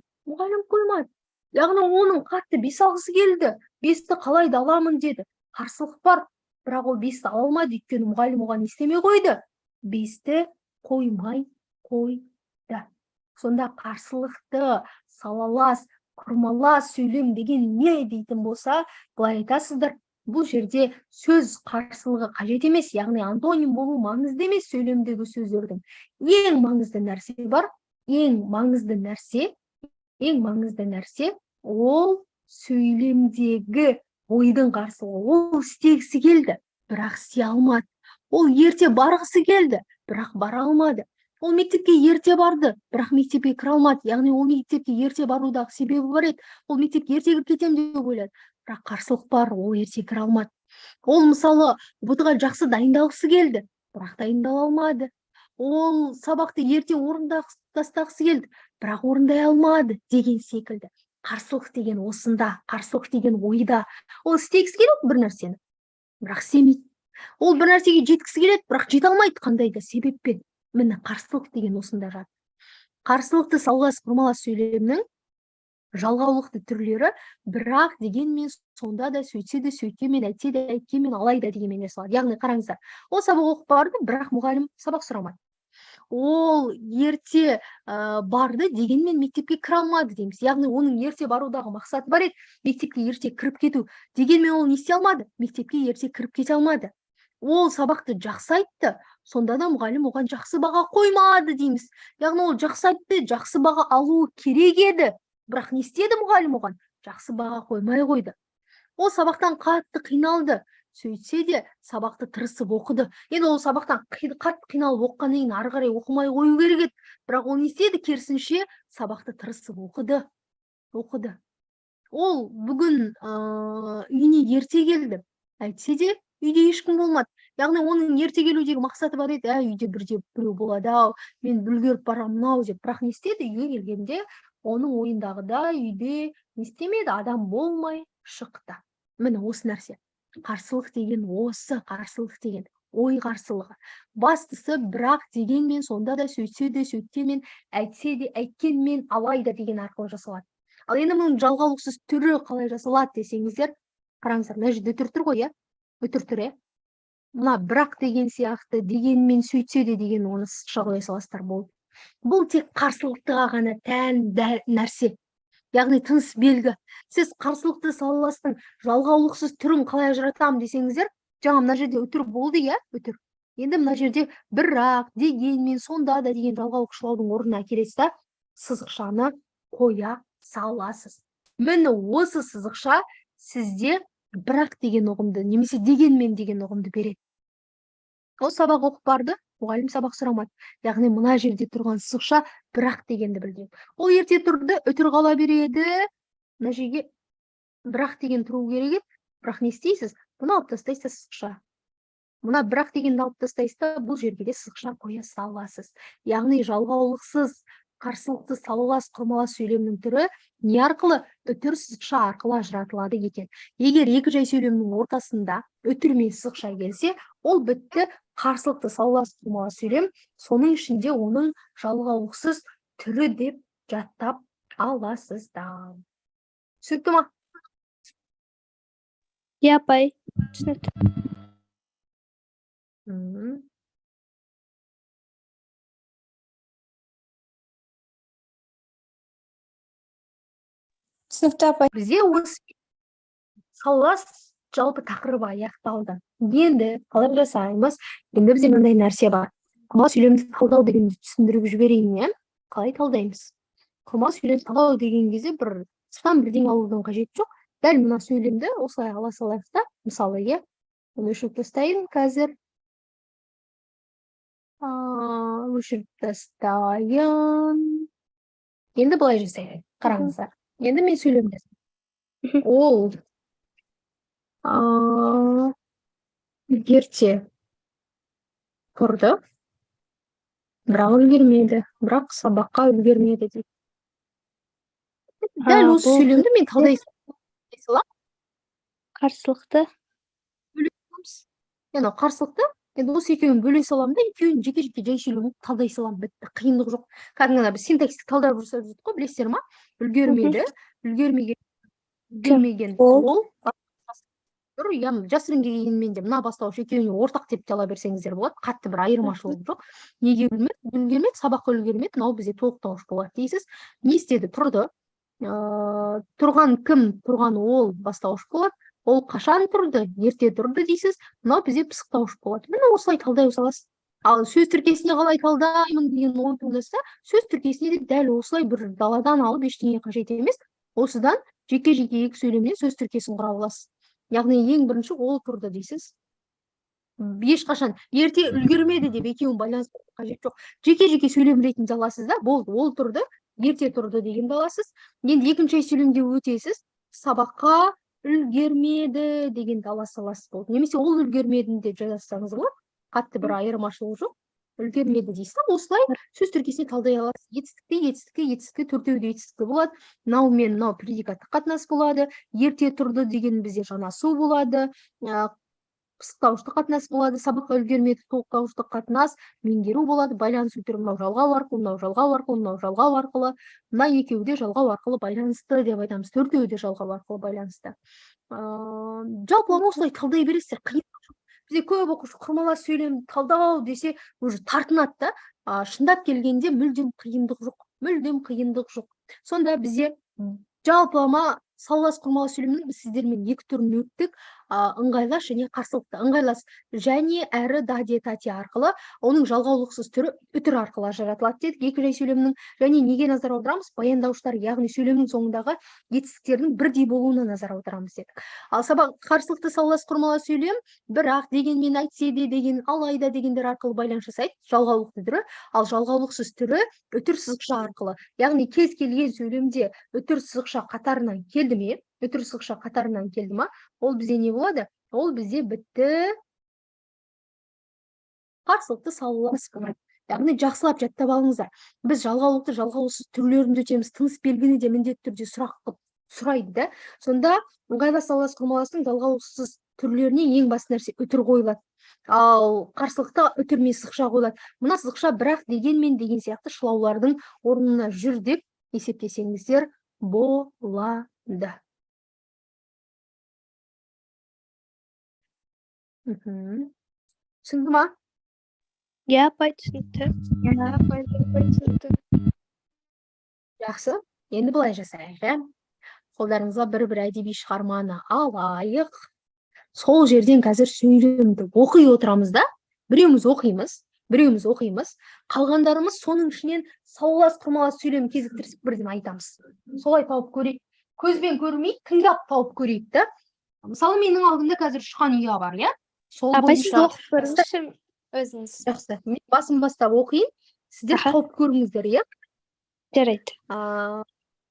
Яғни оның қатты 5 алғысы келді. 5-ті қалайда аламын деді. Қарсылық бар, бірақ ол 5-ті ала алмады, өйткені мұғалім оған істемей қойды. 5-ті қоймай қойды. Сонда қарсылықты салалас, құрмалас сөйлем деген не дейтін болса, былай айтасыздар. Бұл жерде сөз қарсылығы қажет емес, яғни антоним болу маңызды емес сөйлемдегі сөздердің. Ең маңызды нәрсе бар. Ең маңызды нәрсе ол сөйлемдегі ойдың қарсылығы. Ол істегісі келді, бірақ істей алмады. Ол ерте барғысы келді, бірақ бара алмады. Ол мектепке ерте барды, бірақ мектепке кіре алмады. Яғни ол мектепке ерте барудағы себебі бар еді. Ол мектепке ерте кіріп кетемін деп ойлады, бірақ қарсылық бар, ол ерте кіре алмады. Ол мысалы бұтыға жақсы дайындалғысы келді, бірақ дайындала алмады. Ол сабақты ерте тастағысы келді, бірақ орындай алмады деген секілді. Қарсылық деген осында, қарсылық деген ойда. Ол істегісі келеді бір нәрсені, бірақ істемейді. Ол бір нәрсеге жеткісі келеді, бірақ жете алмайды қандай да себеппен. Міне қарсылық деген осында жатыр. Қарсылықты салғылас құрмалас сөйлемнің жалғаулықты түрлері, бірақ дегенмен сонда да, сөйтсе де, сөйткенмен, әйтсе де, әйткенмен, алайда дегенмен жасалады. Яғни қараңыздар, ол сабақ оқып барды, бірақ мұғалім сабақ сұрамады. Ол ерте барды, дегенмен мектепке кіре алмады дейміз. Яғни оның ерте барудағы мақсаты бар еді, мектепке ерте кіріп кету. Дегенмен ол не істей алмады? Мектепке ерте кіріп кете алмады. Ол сабақты жақсы айтты, сонда да мұғалім оған жақсы баға қоймады дейміз. Яғни ол жақсы айтты, жақсы баға алуы керек еді, бірақ не істеді мұғалім оған? Жақсы баға қоймай қойды. Ол сабақтан қатты қиналды, сөйтсе де сабақты тырысып оқыды. Енді ол сабақтан қатты қиналып оқығаннан кейін ары қарай оқымай қою керек еді, бірақ ол не істеді? Керісінше сабақты тырысып оқыды. Ол бүгін үйіне ерте келді, әйтсе де үйде ешкім болмады. Яғни оның ерте келудегі мақсаты бар еді, үйде бірде біреу болады-ау, мен үлгеріп барамын-ау деп. Бірақ не істеді? Үйге келгенде оның ойындағыдай үйде не істемеді? Адам болмай шықты. Міне осы нәрсе. Қарсылық деген осы, қарсылық деген ой қарсылығы. Бастысы бірақ дегенмен, сонда да, сөйтсе де, сөйткенмен, әйтсе де, әйткенмен, алайда деген арқылы жасалады. Ал енді мұның жалғаулықсыз түрі қалай жасалады десеңіздер, қараңыздар, мына жерде үтір тұр ғой, үтір түрі. Мына бірақ деген сияқты, дегенмен, сөйтсе де деген оны сызықша қоя саласыздар болды. Бұл тек қарсылықтыға ғана тән нәрсе. Яғни тыныс белгі. Сіз қарсылықты салаластың жалғаулықсыз түрін қалай ажыратамын десеңіздер, жаңа мына жерде үтір болды, үтір. Енді мына жерде бірақ, дегенмен, сонда да деген жалғаулықшылаудың орнына келесіз да, сызықшаны қоя саласыз. Міне осы сызықша сізде бірақ деген ұғымды, немесе дегенмен деген ұғымды береді. Ол сабақ оқып барды, мұғалім сабақ сұрамады. Яғни мына жерде тұрған сызықша бірақ дегенді білдіреді. Ол ерте тұрды, үтір қала береді. Мына жерге бірақ деген тұру керек еді, бірақ не істейсіз? Бұны алып тастайсыз сызықша. Мына бірақ дегенді алып тастайсыз да, бұл жерге де сызықша қоя саласыз. Яғни жалғаулықсыз қарсылықты салалас құрмалас сөйлемнің түрі не арқылы? Үтір сызықша арқылы ажыратылады екен. Егер екі жай сөйлемнің ортасында үтір мен сызықша келсе, ол бітті қарсылықты салалас құрмалас сөйлем, соның ішінде оның жалғаулықсыз түрі деп жаттап аласыздар. Түсінікті ма? Иә, апай, түсінікті. Түсінікті, апай. Бізде осы салалас жалпы тақырыбы аяқталды. Енді қалай жасаймыз? Енді бізде мынандай нәрсе бар. Құрмалас сөйлемді талдау дегенді түсіндіріп жіберейін, қалай талдаймыз? Құрмалас сөйлемді талдау деген кезде бір сырттан бірдеңе алудың қажеті жоқ. Дәл мына сөйлемді осылай ала салайық та, мысалы, өшіріп тастайын қазір. Өшіріп тастайын. Енді былай жасайын. Қараңыздар. Енді мен сөйлемді. Ол ерте тұрды, бірақ үлгермеді, бірақ сабаққа үлгермеді дейді. Дәл осы сөйлемді мен талдай салам. Қарсылықты? Енді қарсылықты, енді осы екеуін бөле салам да, екеуін жеке-жеке жай сөйлем талдай салам, бітті, қиындық жоқ. Кәдімгі біз синтаксик талдап жүрсек қой, білесіздер ма? Үлгермеді, үлгермеген ол жасырын келгенмен де мына бастауыш екеуіне ортақ деп те ала берсеңіздер болады, қатты бір айырмашылығы жоқ. Неге үлгермеді, сабаққа үлгермеді, мынау бізде толықтауыш болады дейсіз. Не істеді? Тұрды. Тұрған кім? Тұрған ол бастауыш болады. Ол қашан тұрды? Ерте тұрды дейсіз. Мынау бізде пысықтауыш болады. Міне осылай талдай саласыз. Ал сөз тіркесіне қалай талдаймын деген ой туындаса, сөз тіркесіне де дәл осылай бір даладан алып ештеңе қажет емес. Осыдан жеке екі сөйлемнен сөз тіркесін құра аласыз. Яғни ең бірінші ол тұрды дейсіз. Ешқашан ерте үлгермеді деп екеуін байланыстыру қажет жоқ. Жеке сөйлем ретінде аласыз да, болды, ол тұрды, ерте тұрды дегенді аласыз. Енді екінші сөйлемге өтесіз, сабаққа үлгермеді дегенді ала саласыз болды. Немесе ол үлгермедім деп жазсаңыз болады. Қатты бір айырмашылығы жоқ. Үлгермеді дейсіз. Осылай сөз тіркесіне талдай аласыз. Етістікте төртеуі де етістікте болады. Мынау мен мынау предикаттық қатынас болады. Ерте тұрды деген бізде жанасу болады. Пысықтауыштық қатынас болады, сабаққа үлгермеді, толықтауыштық қатынас, меңгеру болады, байланысу түрі мынау жалғау арқылы, мынау жалғау арқылы, мынау жалғау арқылы, мына екеуі де жалғау арқылы байланысты деп айтамыз, төртеуі де жалғау арқылы байланысты. Жалпылама осылай талдай бересіздер, қиын. Бізде көп оқушы құрмалас сөйлем талдау десе, уже тартынады да, шындап келгенде мүлдем қиындық жоқ. Сонда бізде жалпылама салалас құрмалас сөйлемнің біз сіздермен екі түрін өттік, ыңғайлас және қарсылықты. Ыңғайлас және әрі даде тати арқылы, оның жалғаулықсыз түрі үтір арқылы ажыратылады дедік. Екі жай сөйлемнің және неге назар аударамыз? Баяндауыштар, яғни сөйлемнің соңындағы етістіктердің бірдей болуына назар аударамыз дедік. Ал сабақ қарсылықты салалас құрмалас сөйлем бірақ дегенмен, әйтсе де деген, алайда дегендер арқылы байланыс жасайды, жалғаулықты түрі. Ал жалғаулықсыз түрі үтір сызықша арқылы. Яғни кез келген сөйлемде үтір сызықша қатарынан келді ме? Үтір сызықша қатарынан келді ма? Ол бізде не болады? Ол бізде бітті қарсылықты салалас болады. Яғни жақсылап жаттап алыңыздар. Біз жалғаулықты жалғаусыз түрлерін өтеміз. Тыныс белгіні де міндетті түрде сұрақ қылып сұрайды да. Сонда ыңғайлас салалас құрмаластың жалғаусыз түрлеріне ең басты нәрсе үтір қойылады. Ал қарсылықта үтір мен сызықша қойылады. Мына сызықша бірақ дегенмен деген сияқты шылаулардың орнына жүр деп есептесеңіздер болады. Түсінді ма? Иә, апай, түсінікті. Жақсы. Енді былай жасайық. Қолдарыңызға бір әдеби шығарманы алайық. Сол жерден қазір сөйлемді оқи отырамыз да. Біреуміз оқимыз. Қалғандарымыз соның ішінен салалас құрмалас сөйлем кезіктірсіп бірден айтамыз. Солай тауып көрейік. Көзбен көрмей, тыңдап тауып көрейік та. Мысалы, менің алдымда қазір ұшқан ұя бар, иә? Апай, сіз оқып көріңізші өзіңіз. Жақсы. Мен басын бастап оқиын. Сіздер тауып көріңіздер, иә? Жарайды.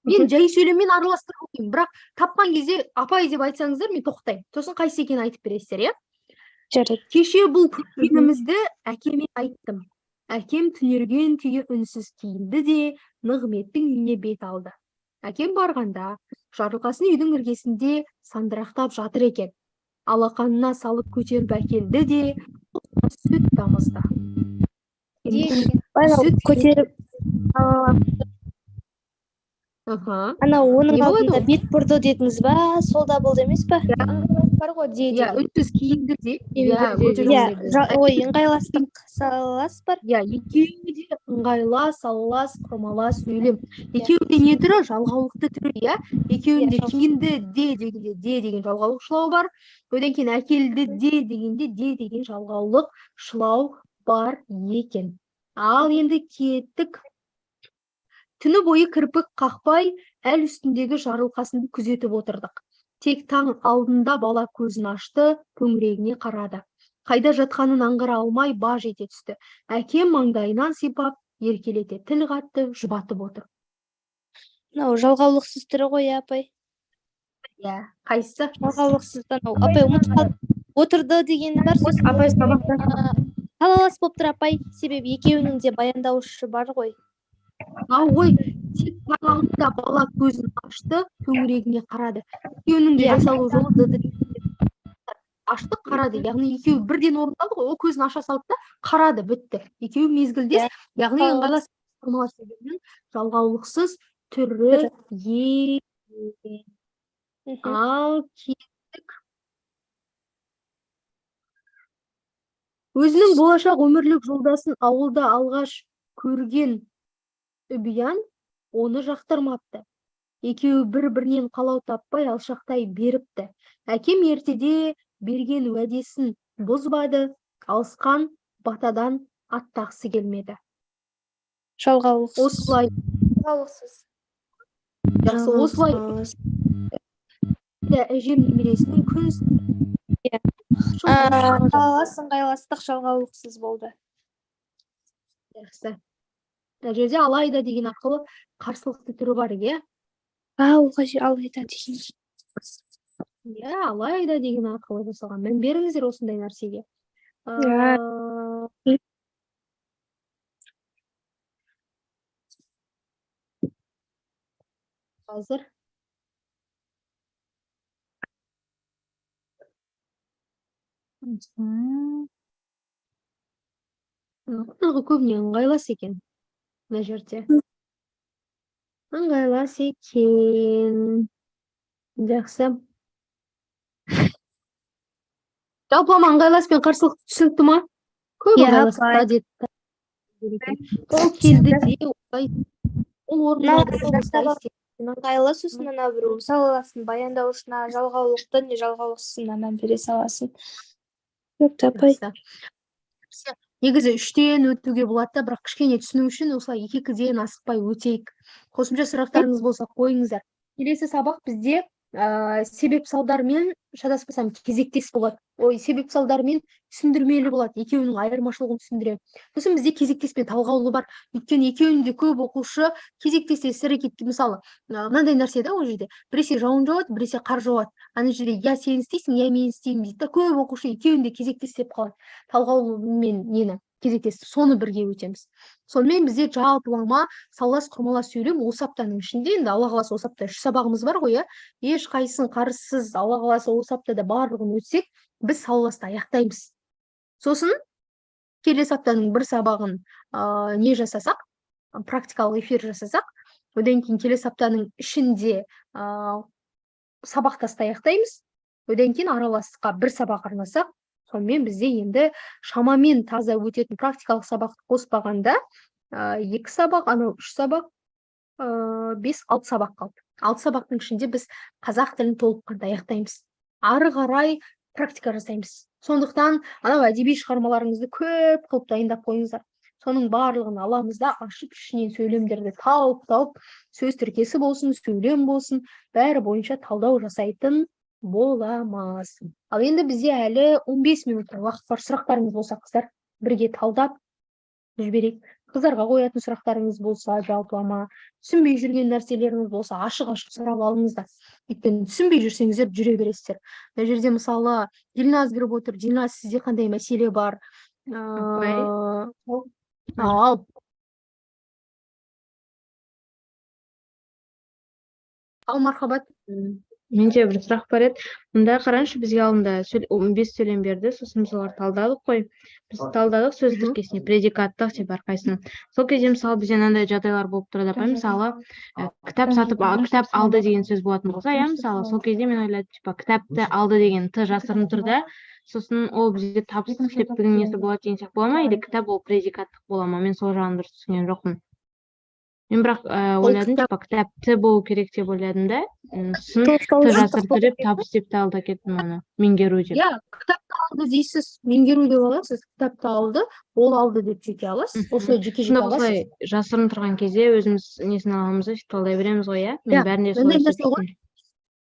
Мен жай сөйлеммен араластырып оқимын, бірақ тапқан кезде апай деп айтсаңыздар, мен тоқтаймын. Сосын қайсы екенін айтып бересіздер, иә? Жарайды. Кеше бұл көргенімізді әкеме айттым. Әкем түнерген күйі үнсіз киінді де Нығметтің үйіне бет алды. Әкем барғанда жарылқасын үйдің іргесінде сандырақтап жатыр екен. Алақанына салып көтеріп әкелді де сүт тамызды. Көтеріп ана оның алдында бет бұрды дедіңіз ба? Сол да болды емес па? Бар ғой де. Үнсіз киінді де. Ой, ыңғайластық салалас бар. Екеуі де ыңғайлас, салалас, құрмалас сөйлем. Екеуі де не түрі? Жалғаулықты түрі, иә? Екеуінде киінді де дегенде де деген жалғаулық шылау бар. Одан кейін әкелді де дегенде де деген жалғаулық шылау бар екен. Ал енді кеттік. Түні бойы кірпік қақпай, әл үстіндегі жарылқасынды күзетіп отырдық. Тек таң алдында бала көзін ашты, төңірегіне қарады. Қайда жатқанын аңғара алмай баж ете түсті. Әкем маңдайынан сипап, еркелете тіл қатты, жұбатып отыр. Мынау жалғаулықсыз түрі ғой, апай. Иә, қайсысы? Жалғаулықсыздан апай ұмытып қалып отырды деген бар сөз. Апай сабақта салалас болып тұр, апай. Себебі екеуінің де баяндаушы бар ғой. Ой, тек таң алдында бала көзін ашты, төңірегіне қарады. Екеуінің де жасалу жолы ашты, қарады. Яғни екеуі бірден орындалды ғой. Ол көзін аша салды да қарады, бітті. Екеуі мезгілдес, яғни ыңғайлас құрмалас сөйлемнің жалғаулықсыз түрі екен. Ал кеттік. Өзінің болашақ өмірлік жолдасын ауылда алғаш көрген Үбиян оны жақтырмапты. Екеуі бір-бірінен қалау таппай алшақтай беріпті. Әкем ертеде берген уәдесін бұзбады, алысқан батадан аттақсы келмеді. Жалғаулықсыз. Осылай. жалғаусыз. Жақсы, осылай. алайда әжем немересінің күн Иә. шылдырын Қалалас ыңғайластық жалғаулықсыз болды. жақсы. Мына жерде алайда деген арқылы қарсылықты түрі бар, иә? Ол қажет алайда деген. Иә, алайда деген арқылы жасалған. Мән беріңіздер осындай нәрсеге. Иә. Қазір Бұнағы көбіне ыңғайлас екен. Мына жерде. Ыңғайлас екен. Жақсы. Жалпылама ыңғайлас пен қарсылық түсінікті ма? Көп Иә, ыңғайластықта деді. Ол келді де, ол орындалды. ыңғайлы сосын ана біреу саласың баяндаушына жалғаулықты не жалғаулықсызына мән бере саласың. Жоқ тапай. Негізі 3-тен өтуге болады да, бірақ кішкене түсіну үшін осылай 2-ден асықпай өтейік. Қосымша сұрақтарыңыз болса қойыңыздар. Келесі сабақ бізде себеп салдармен шатаспасам кезектес болады. Себеп салдармен түсіндірмелі болады. Екеуінің айырмашылығын түсіндірем. Сосын бізде кезектеспен талғаулы бар. Өйткені екеуінде көп оқушы кезектесте іс-әрекетке, мысалы, мынандай нәрсе да ол жерде. Біресе жауын жауады, біресе қар жауады. Ана жерде я сен істейсің, я мен істеймін дейді. Көп оқушы екеуінде кезектес деп қалады. Талғаулы мен нені кезектес, соны бірге өтеміз. Сонымен бізде жалпылама салалас құрмалас сөйлем осы аптаның ішінде, енді Алла қаласа осы апта 3 сабағымыз бар ғой, еш қайсысын қарсыз Алла қаласа осы аптада барлығын өтсек, біз салаласты аяқтаймыз. Сосын келесі аптаның бір сабағын не жасасақ, практикалық эфир жасасақ, одан кейін келесі аптаның ішінде сабақтасты аяқтаймыз. Одан кейін араластыққа бір сабақ арнасақ, сонымен бізде енді шамамен таза өтетін практикалық сабақты қоспағанда 2 сабақ, анау 3 сабақ, 5-6 сабақ қалды. 6 сабақтың ішінде біз қазақ тілін толыққанды аяқтаймыз. Ары қарай практика жасаймыз. Сондықтан анау әдеби шығармаларыңызды көп қылып дайындап қойыңыздар. Соның барлығын аламыз да ашып ішінен сөйлемдерді тауып, сөз тіркесі болсын, сөйлем болсын, бәрі бойынша талдау жасайтын боламыз. Ал енді бізде әлі 15 минут уақыт бар. Сұрақтарыңыз болса, қыздар, бірге талдап жіберейік. Қыздарға қоятын сұрақтарыңыз болса, жалпылама, түсінбей жүрген нәрселеріңіз болса, ашық-ашық сұрап алыңыздар. Өйткені түсінбей жүрсеңіздер жүре бересіздер. Мына жерде мысалы Дилназ кіріп отыр. Дилназ, сізде қандай мәселе бар? Ал мархабат. Менде бір сұрақ бар еді. Мұнда қараңызшы, бізге алдында 15 сөйлем берді, сосын солар талдадық қой. Біз талдадық сөз тіркесіне, предикаттық деп әрқайсысын. Сол кезде мысалы бізде мынандай жағдайлар болып тұрады апай, мысалы, кітап алды деген сөз болатын болса, мысалы, сол кезде мен ойладым, кітапты алды деген т жасырын тұрда, сосын ол бізде табыстық септігінің несі болады деген сияқты бола ма, или кітап ол предикаттық бола ма? Мен сол жағын дұрыс түсінген жоқпын. Мен бірақ ойладым, кітап т болу керек деп ойладым да, т жасыртырып табыс деп талда кеттім оны, меңгеру деп. Иә, кітапты алды дейсіз, меңгеру деп аласыз, кітапты алды, ол алды деп жеке аласыз, осылай жеке-жеке аласыз. Жасырын тұрған кезде өзіміз несін аламыз, талдай береміз ғой, мен бәріне солай сөйлеймін.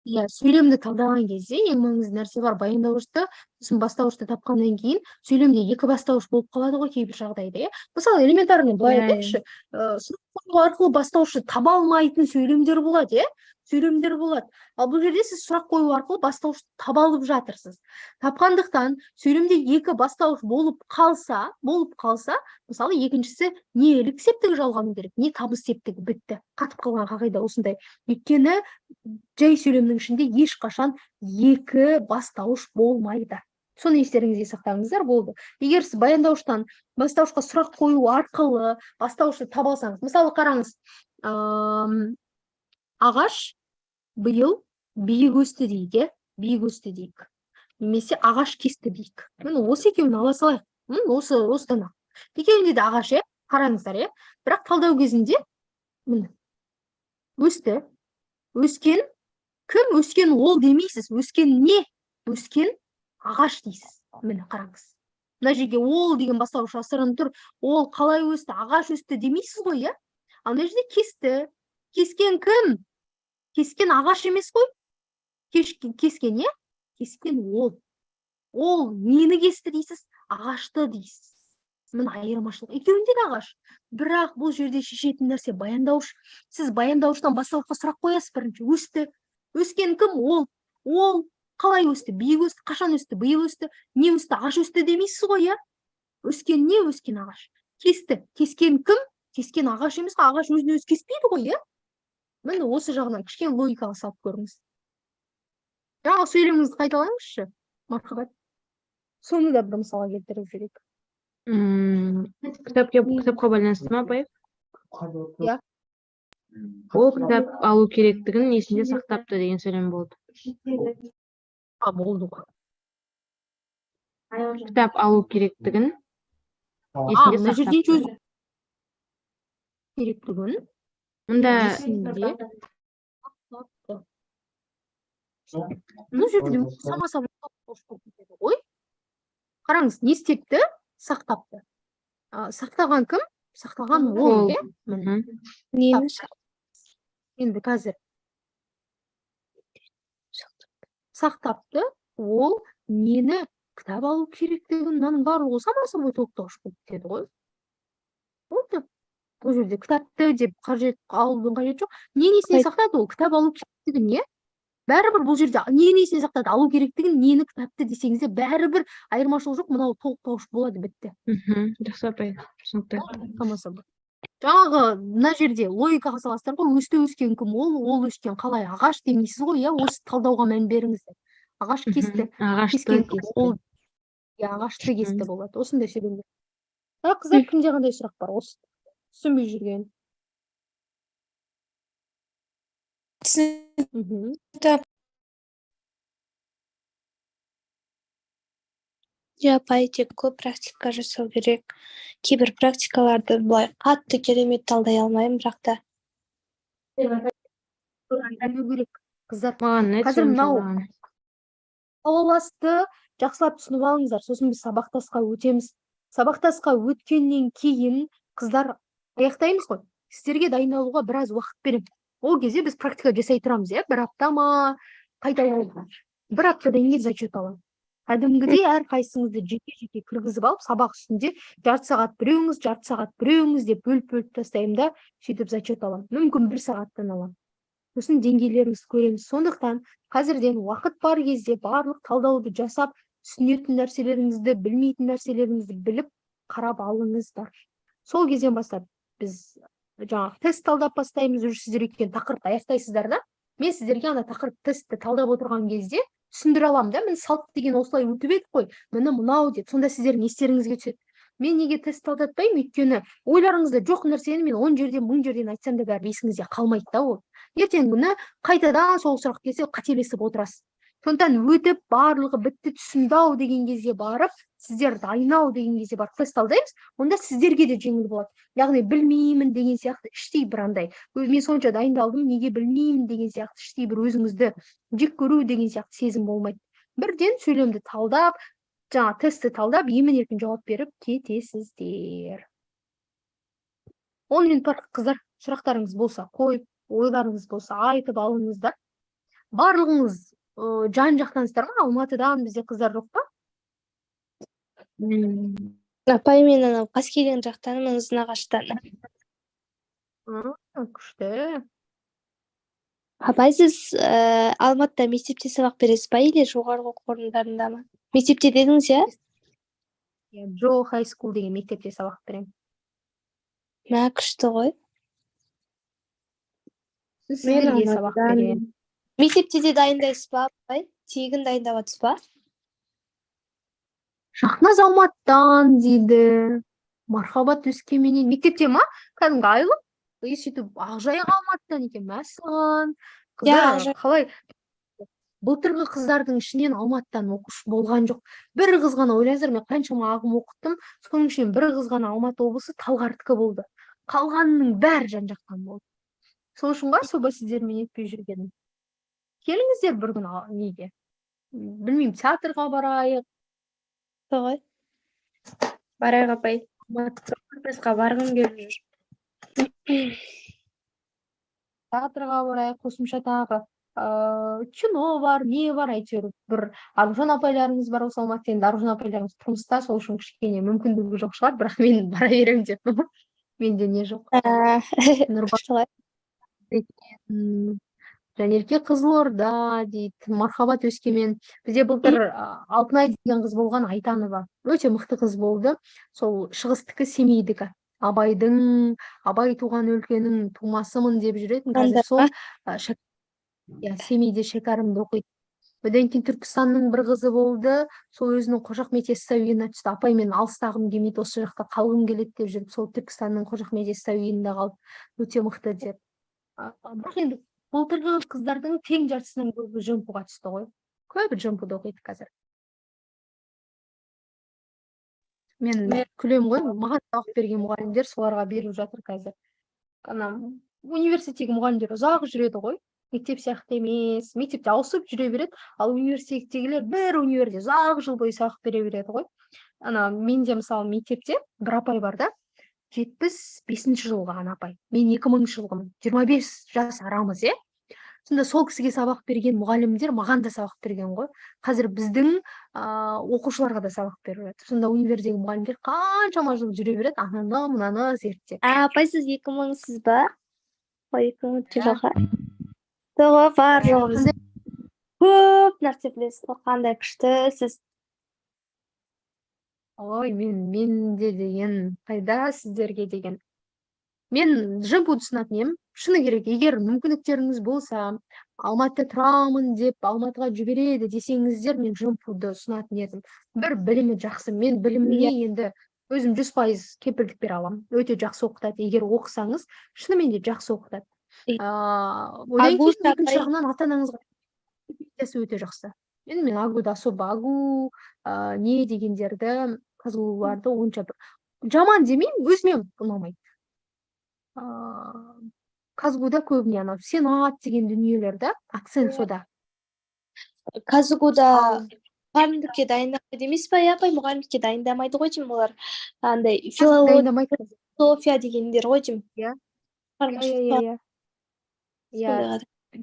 Иә, сөйлемді талдаған кезде ең маңызды нәрсе бар, баяндауышты, сосын бастауышты тапқаннан кейін сөйлемде 2 бастауыш болып қалады ғой кейбір жағдайда, мысалы элементарный былай айтайықшы, сұрақ қою арқылы бастауышты таба алмайтын сөйлемдер болады, сөйлемдер болады. Ал бұл жерде сіз сұрақ қою арқылы бастауышты таба алып жатырсыз. Тапқандықтан сөйлемде 2 бастауыш болып қалса, мысалы екіншісі не ілік септігі жалғану керек, не табыс септігі, бітті. Қатып қалған қағида осындай. Өйткені жай сөйлемнің ішінде ешқашан 2 бастауыш болмайды. Соны естеріңізге сақтаңыздар, болды. Егер сіз баяндауыштан бастауышқа сұрақ қою арқылы бастауышты таба алсаңыз, мысалы қараңыз, ағаш биыл биік өсті дейік, биік өсті дейік. Немесе ағаш кесті дейік. Осы екеуін ала салайық. Осыдан ақ. Екеуінде де ағаш, қараңыздар, бірақ талдау кезінде өсті. Өскен кім? Өскен ол демейсіз. Өскен не? Өскен ағаш дейсіз. Міне қараңыз. Мына жерге ол деген бастауыш жасырын тұр. Ол қалай өсті? Ағаш өсті демейсіз ғой, Ал мына жерде кесті. Кескен кім? Кескен ағаш емес қой. Kesкен, иә? Kesкен ол. Ол нені кесті дейсіз? Ағашты дейсіз. Міне айырмашылық. Екеуінде де ағаш. Бірақ бұл жерде шешетін нәрсе баяндауыш. Сіз баяндауыштан басталыққа сұрақ қоясыз бірінші. Өсті. Өскен кім? Ол. Ол қалай өсті? Биік өсті. Қашан өсті? Биыл өсті. Не өсті? Ағаш өсті демейсіз ғой, иә? Өскен не? Өскен ағаш. Кесті. Кескен кім? Кескен ағаш емес қой. Ағаш өзін өзі кеспейді ғой, иә? Міне осы жағынан кішкене логикаға салып көріңіз. Жаңағы сөйлеміңізді қайталаңызшы, Мархабат. Соны да бір мысалға келтіріп жіберейік. Кітапқа байланысты ма, апай? Иә. Ол кітап алу керектігін есінде сақтапты деген сөйлем болды. Болды ғой. Кітап алу керектігін Мына есінде жерден сақтапты. сөз керектігін Мұнда есінде сақтапты. Бұл жерде самаса ғой. Қараңыз, не істепті? Сақтапты. Сақтаған кім? Сақтаған ол, иә? Нені Енді қазір сақтапты, ол нені кітап алу керектігін, мынаның барлығы самасы бой тоқтауыш болып кетеді ғой. Болды. Бұл жерде кітапты деп алудың қажеті жоқ. Несіне сақтады ол? Кітап алу керектігін, не? Бәрібір бұл жерде несіне сақтады? Алу керектігін, нені кітапты десеңізде бәрібір айырмашылық жоқ, мынау толықтауыш болады, бітті. Жақсы, апай. Түсінікті. Тамаша. Жаңағы мына жерде логикаға саласыздар ғой, өсті өскен кім? Ол өскен қалай? Ағаш демейсіз ғой, иә? Осы талдауға мән беріңіздер. Ағаш кесті. Ағашты кесті. Ағашты кесті болады. Осындай сөйлемдер. Қыздар, кімде қандай сұрақ бар? Осы түсінбей жүрген. апай тек көп практика жасау керек. Кейбір практикаларды былай қатты керемет талдай алмаймын, бірақ та. Қыздар, Маған қазір мынау сауаласты жақсылап түсініп алыңыздар. Сосын біз сабақтасқа өтеміз. Сабақтасқа өткеннен кейін қыздар аяқтаймыз ғой. Сіздерге дайындалуға біраз уақыт беремін. Ол кезде біз практика жасай тұрамыз, иә? Бір апта ма, қайталауға. Бір аптадан кейін зачет аламын. Кәдімгідей әрқайсыңызды жеке-жеке кіргізіп алып, сабақ үстінде жарты сағат біреуіңіз деп бөліп тастаймын да, сөйтіп зачет аламын. Мүмкін 1 сағаттан аламын. Сосын деңгейлеріңізді көреміз. Сондықтан қазірден уақыт бар кезде барлық талдауды жасап, түсінетін нәрселеріңізді, білмейтін нәрселеріңізді біліп, қарап алыңыздар. Сол кезден бастап біз жаңағы тест талдап бастаймыз, сіздер өткен тақырыпты аяқтайсыздар да. Мен сіздерге ана тақырып тестті талдап отырған кезде түсіндіре аламын да, мен салт деген осылай өтіп едік қой, міне мынау деп, сонда сіздердің естеріңізге түседі. Мен неге тест талдатпаймын? Өйткені ойларыңызда жоқ нәрсені мен 10 жерден 1000 жерден айтсам да бәрі есіңізде қалмайды да ол. Ертеңгі күні қайтадан сол сұрақ келсе қателесіп отырасыз. Сондықтан өтіп, барлығы бітті, түсіндау деген кезде барып, сіздер дайындау деген кезде барып тест талдаймыз, онда сіздерге де жеңіл болады. Яғни білмеймін деген сияқты іштей бір андай, мен сонша дайындалдым, неге білмеймін деген сияқты іштей бір өзіңізді жек көру деген сияқты сезім болмайды. Бірден сөйлемді талдап, жаңа тестті талдап, емін-еркін жауап беріп кетесіздер. 10 минут бар, қыздар, сұрақтарыңыз болса қойып, ойларыңыз болса айтып алыңыздар. Барлығыңыз жан-жақтансыздар ма? Алматыдан бізде қыздар жоқ па? Апай, мен анау Қаскелең жақтанмын, Ұзынағаштан. Күшті. Апай, сіз Алматыда мектепте сабақ бересіз ба, или жоғарғы оқу орындарында ма? Мектепте дедіңіз, иә? Джо Хай Скул деген мектепте сабақ беремін. Мә, күшті ғой. Сіздерге сабақ беремін. Мектепте де дайындайсыз ба, апай? Тегін дайындап жатсыз ба? Шахназ Алматыдан дейді. Мархабат Өскеменнен. Мектепте ма? Кәдімгі айлық. Сөйтіп Ақжайық Алматыдан екен. Мәсіған. Қыздар, қалай? Былтырғы қыздардың ішінен Алматыдан оқушы болған жоқ. Бір қыз ғана, ойлаңыздар, мен қаншама ағым оқыттым. Соның ішінен бір қыз ғана Алматы облысы Талғардікі болды. Қалғанының бәрі жан-жақтан болды. Сол үшін ғой соба сіздермен етпей жүргенім. Келіңіздер бір күн неге? Білмеймін, театрға барайық. Солай. Барайық, апай. Басқа барғым келіп жүр. Театрға барайық, қосымша тағы кино бар, не бар, әйтеуір бір Аружан апайларыңыз бар осы Алматыда. Енді Аружан апайларыңыз тұрмыста, сол үшін кішкене мүмкіндігі жоқ шығар, бірақ мен бара беремін деп. Менде не жоқ. Нұрбай Солай. екен, Жанерке Қызылорда дейді, Мархабат Өскемен. Бізде былтыр Алтынай деген қыз болған, Айтанова. Өте мықты қыз болды. Сол шығыстікі, Семейдікі. Абай туған өлкенің тумасымын деп жүретін. Қазір сол Семейде шәкәрімді оқиды. Одан кейін Түркістанның бір қызы болды. Сол өзінің Қожа Ахмет Яссауиіне түсті. Апай, мен алыстағым келмейді, осы жақта қалғым келеді деп жүріп, сол Түркістанның Қожа Ахмет Яссауиінде қалды. Өте мықты деп. Бірақ енді былтырғы қыздардың тең жартысынан көбі жымпуға түсті ғой. Көбі жымпуда оқиды қазір. Мен күлем ғой, маған сабақ берген мұғалімдер соларға беріп жатыр қазір. Университеттегі мұғалімдер ұзақ жүреді ғой. Мектеп сияқты емес, мектепте ауысып жүре береді, ал университеттегілер бір универде ұзақ жыл бойы сабақ бере береді ғой. Менде мысалы мектепте бір апай бар да, 75-ші жылғы апай. Мен 2000 жылғымын. 25 жас арамыз, Сонда сол кісіге сабақ берген мұғалімдер маған да сабақ берген ғой. Қазір біздің оқушыларға да сабақ беріп жатыр. Сонда универдегі мұғалімдер қаншама жыл жүре береді, ананы мынаны зерттеп. Апай, сіз 2000-сіз ба? 2000 жылға. Тоғы бар жоғымыз. Көп нәрсе білесіз, қандай күштісіз. Ой, менде деген қайда сіздерге деген. Мен жымпуды ұсынатын едім. Шыны керек, егер мүмкіндіктеріңіз болса, Алматыда тұрамын деп, Алматыға жібереді десеңіздер, мен жымпуды ұсынатын едім. Бір білімі жақсы. Мен біліміне енді өзім 100% кепілдік бере аламын. Өте жақсы оқытады. Егер оқысаңыз, шынымен де жақсы оқытады. Одан кейін екінші жағынан ата-анаңызға өте жақсы. Мен Агуда особо не дегендерді, Казгуларды онша жаман демеймін, өзіме ұнамайды. Казгуда көбіне сенат деген дүниелерді, акцент сода. Казгуда мұғалімдікке дайындамайды емес па, апай? Мұғалімдікке дайындамайды ғой деймін, олар андай философия дегендер ғой деймін. Иә.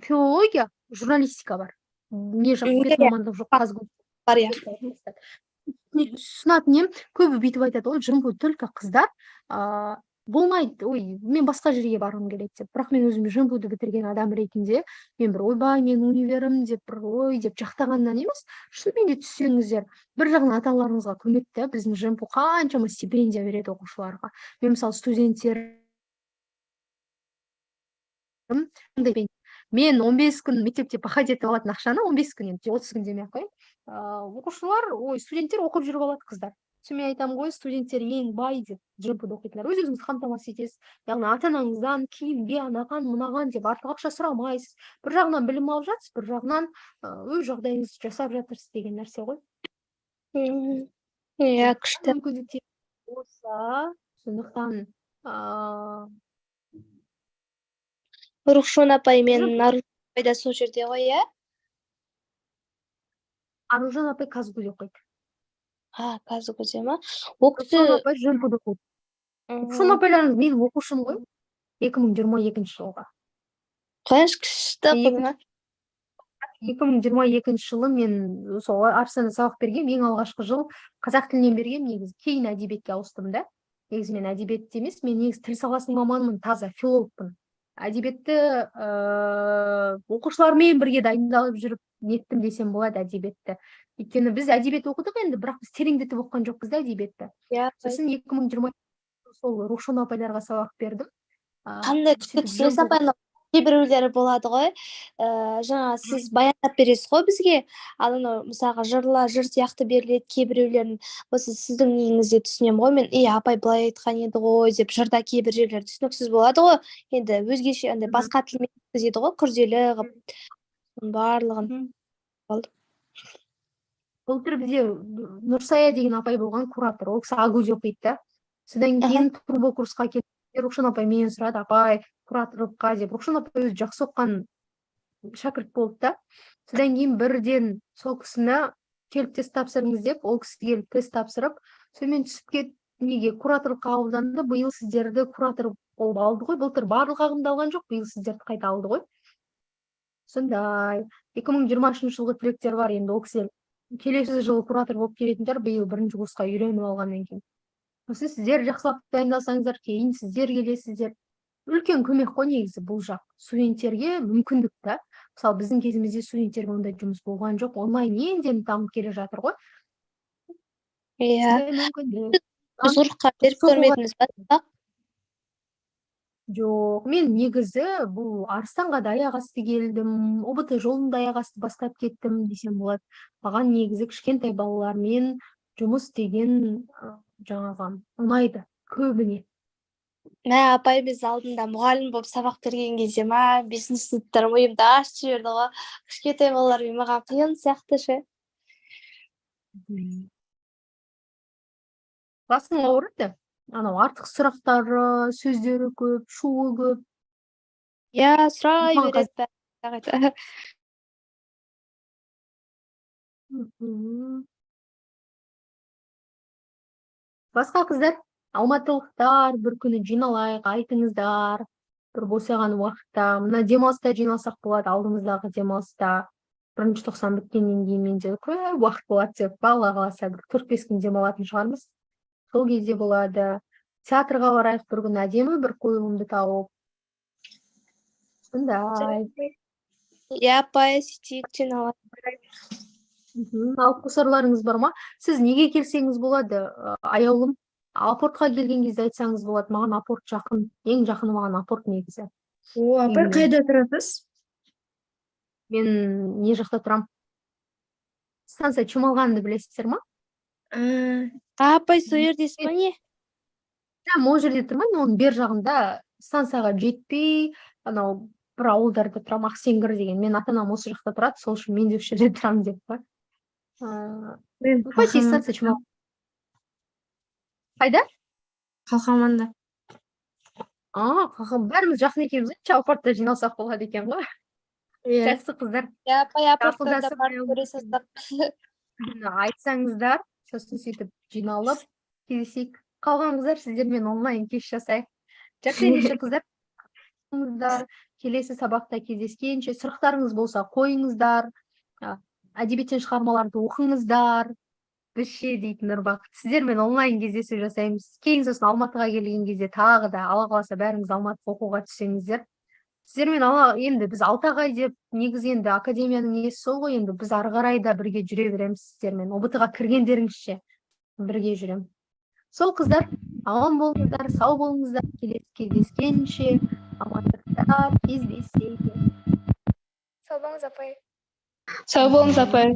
Филология, журналистика бар. Не жоқ, бет мамандық жоқ, Казгуда бар, Сұнатын ем, көбі бүйтіп айтады, ой, жымпу только қыздар болмайды, ой, мен басқа жерге барғым келеді деп. Бірақ мен өзім жымпуды бітірген адам ретінде, мен бір ойбай, мен универім деп, бір ой деп жақтағаннан емес, шынымен де түссеңіздер, бір жағынан ата-аналарыңызға көмекті, біздің жымпу қаншама стипендия береді оқушыларға. Мен мысалы студенттер мен 15 күн мектепте походить етіп алатын ақшаны 15 күн, енді 30 күн демей ақ қояйын. Оқушылар, студенттер оқып жүріп алады қыздар. Мен айтамын ғой, студенттер ең бай деп жымпуды оқитындар. Өз-өзіңізді қамтамасыз етесіз. Яғни ата-анаңыздан киімге, анаған, мынаған деп артық ақша сұрамайсыз. Бір жағынан білім алып жатсыз, бір жағынан өз жағдайыңызды жасап жатырсыз деген нәрсе ғой. Иә, күшті. Мүмкіндіктер болса, сондықтан Рухшон апай мен Аружан апай да сол жерде ғой, иә? Аружан апай Казгуде оқиды. Казгуде ма? Ол кісі Рухшон апай жымпуды оқиды. Рухшон апайларыңыз менің оқушым ғой, 2022 жылға. Қанша күшті қызыңа? 2022 жылы мен сол Арсенде сабақ берген, ең алғашқы жыл қазақ тілінен берген, негізі кейін әдебиетке ауыстым да. Негізі мен әдебиетте емес, мен негізі тіл саласының маманымын, таза филологпын. Әдебиетті оқушылармен бірге дайындалып жүріп неттім десем болады әдебиетті. Өйткені біз әдебиет оқыдық енді, бірақ біз тереңдетіп оқыған жоқпыз да әдебиетті. Сосын 2020 сол Рушон апайларға сабақ бердім. Қандай күшті түсінесіз апай? Кейбіреулері болады ғой, жаңа сіз баяндап бересіз ғой бізге, ал мысалға жыр сияқты беріледі, кейбіреулерін осы сіздің неңізде түсінемін ғой, мен апай былай айтқан еді ғой деп, жырда кейбір жерлер түсініксіз болады ғой, енді өзгеше андай басқа тілмен жеткізеді ғой, күрделі қылып, барлығын. Былтыр бізде Нұрсая деген апай болған, куратор, ол кісі Агуде оқиды да. Содан кейін турбо курсқа келді. Рухшон апай менен сұрады, апай, кураторлыққа деп. Рухшон апай өзі жақсы оқыған шәкірт болды да. Содан кейін бірден сол кісіні келіп тест тапсырыңыз деп, ол кісі келіп тест тапсырып, сонымен түсіп кет, неге кураторлыққа қабылданды, биыл сіздерді куратор болып алды ғой. Былтыр барлық ағымда алған жоқ, биыл сіздерді қайта алды ғой. Сондай. 2020 жылғы түлектер бар, енді ол кісілер келесі жылы куратор болып келетіндер, биыл бірінші курсқа үйреніп алғаннан кейін. Осы сіздер жақсылап дайындалсаңыздар, кейін сіздер келесіздер. Үлкен көмек қой негізі бұл жақ. Студенттерге мүмкіндік та. Мысалы, біздің кезімізде студенттерге ондай жұмыс болған жоқ. Онлайн енді дамып келе жатыр ғой. Иә. Сондай мүмкіндік. Жұртқа беріп соғуға- көрмедіңіз ба? Сабақ? Жоқ, мен негізі бұл Арыстанға да аяқ асты келдім, ОБТ жолында аяқ асты бастап кеттім десем болады. Маған негізі кішкентай балалармен жұмыс деген жаңағы ұнайды көбіне. Мә, апай біз алдында мұғалім болып сабақ берген кезде ма, 5-ші сыныптар миымды ашып жіберді ғой. Кішкентай балалармен маған қиын сияқты ше. Басың ауырды. Анау артық сұрақтары, сөздері көп, шуы көп. Иә, сұрай Маған береді бәрі қайта. Мгм. Басқа қыздар, алматылықтар, бір күні жиналайық, айтыңыздар. Бір босаған уақытта, мына демалыста жиналсақ болады, алдымыздағы демалыста. 1 тоқсан біткеннен кейін менде көп уақыт болады деп, Алла қаласа бір 4-5 күн демалатын шығармыз. Сол кезде болады. Театрға барайық бір күн, әдемі бір қойылымды тауып. Сондай. Иә, апай, сөйтейік жиналып. Алып қосарларыңыз бар ма? Сіз неге келсеңіз болады, аяулым? Апортқа келген кезде айтсаңыз болады. Маған апорт жақын. Ең жақыны маған апорт негізі. О, апай Үйімнен. қайда тұрасыз? Мен не жақта тұрам? Станция Чумалғанды білесіздер ма? Апай, сол жердесіз ба не? Ол жерде тұрмаймын, оның бер жағында станцияға жетпей, анау бір ауылдарда тұрам, Ақсеңгір деген. Мен ата-анам осы жақта тұрады, сол үшін мен де осы жерде тұрамын деп па. Почти станция Чумал. Қайда? Қалқаманда. Бәріміз жақын екенбіз, апортта жиналсақ болады екен ғой. Иә. Жақсы қыздар. Иә, апай, апортта да Ақылдасып барып көресіздер. айтсаңыздар, сосын сөйтіп жиналып кездесейік. Қалған қыздар, сіздермен онлайн кеш жасайық. Жақсы ендеше қыздар, келесі сабақта кездескенше, сұрақтарыңыз болса қойыңыздар, әдебиеттен шығармаларды оқыңыздар. Біз ше дейтін Нұрбақыт, сіздермен онлайн кездесу жасаймыз. Кейін сосын Алматыға келген кезде тағы да Алла қаласа бәріңіз Алматыға оқуға түссеңіздер. Сіздермен енді біз 6 ай деп, негізі енді академияның несі сол ғой, енді біз ары қарай да бірге жүре береміз сіздермен. ОБТ-ға кіргендеріңізше бірге жүрем. Сол қыздар, аман болыңыздар, сау болыңыздар, келесі кездескенше, амандықта кездесейік. Сау болыңыз, апай. Сау болыңыз, апай.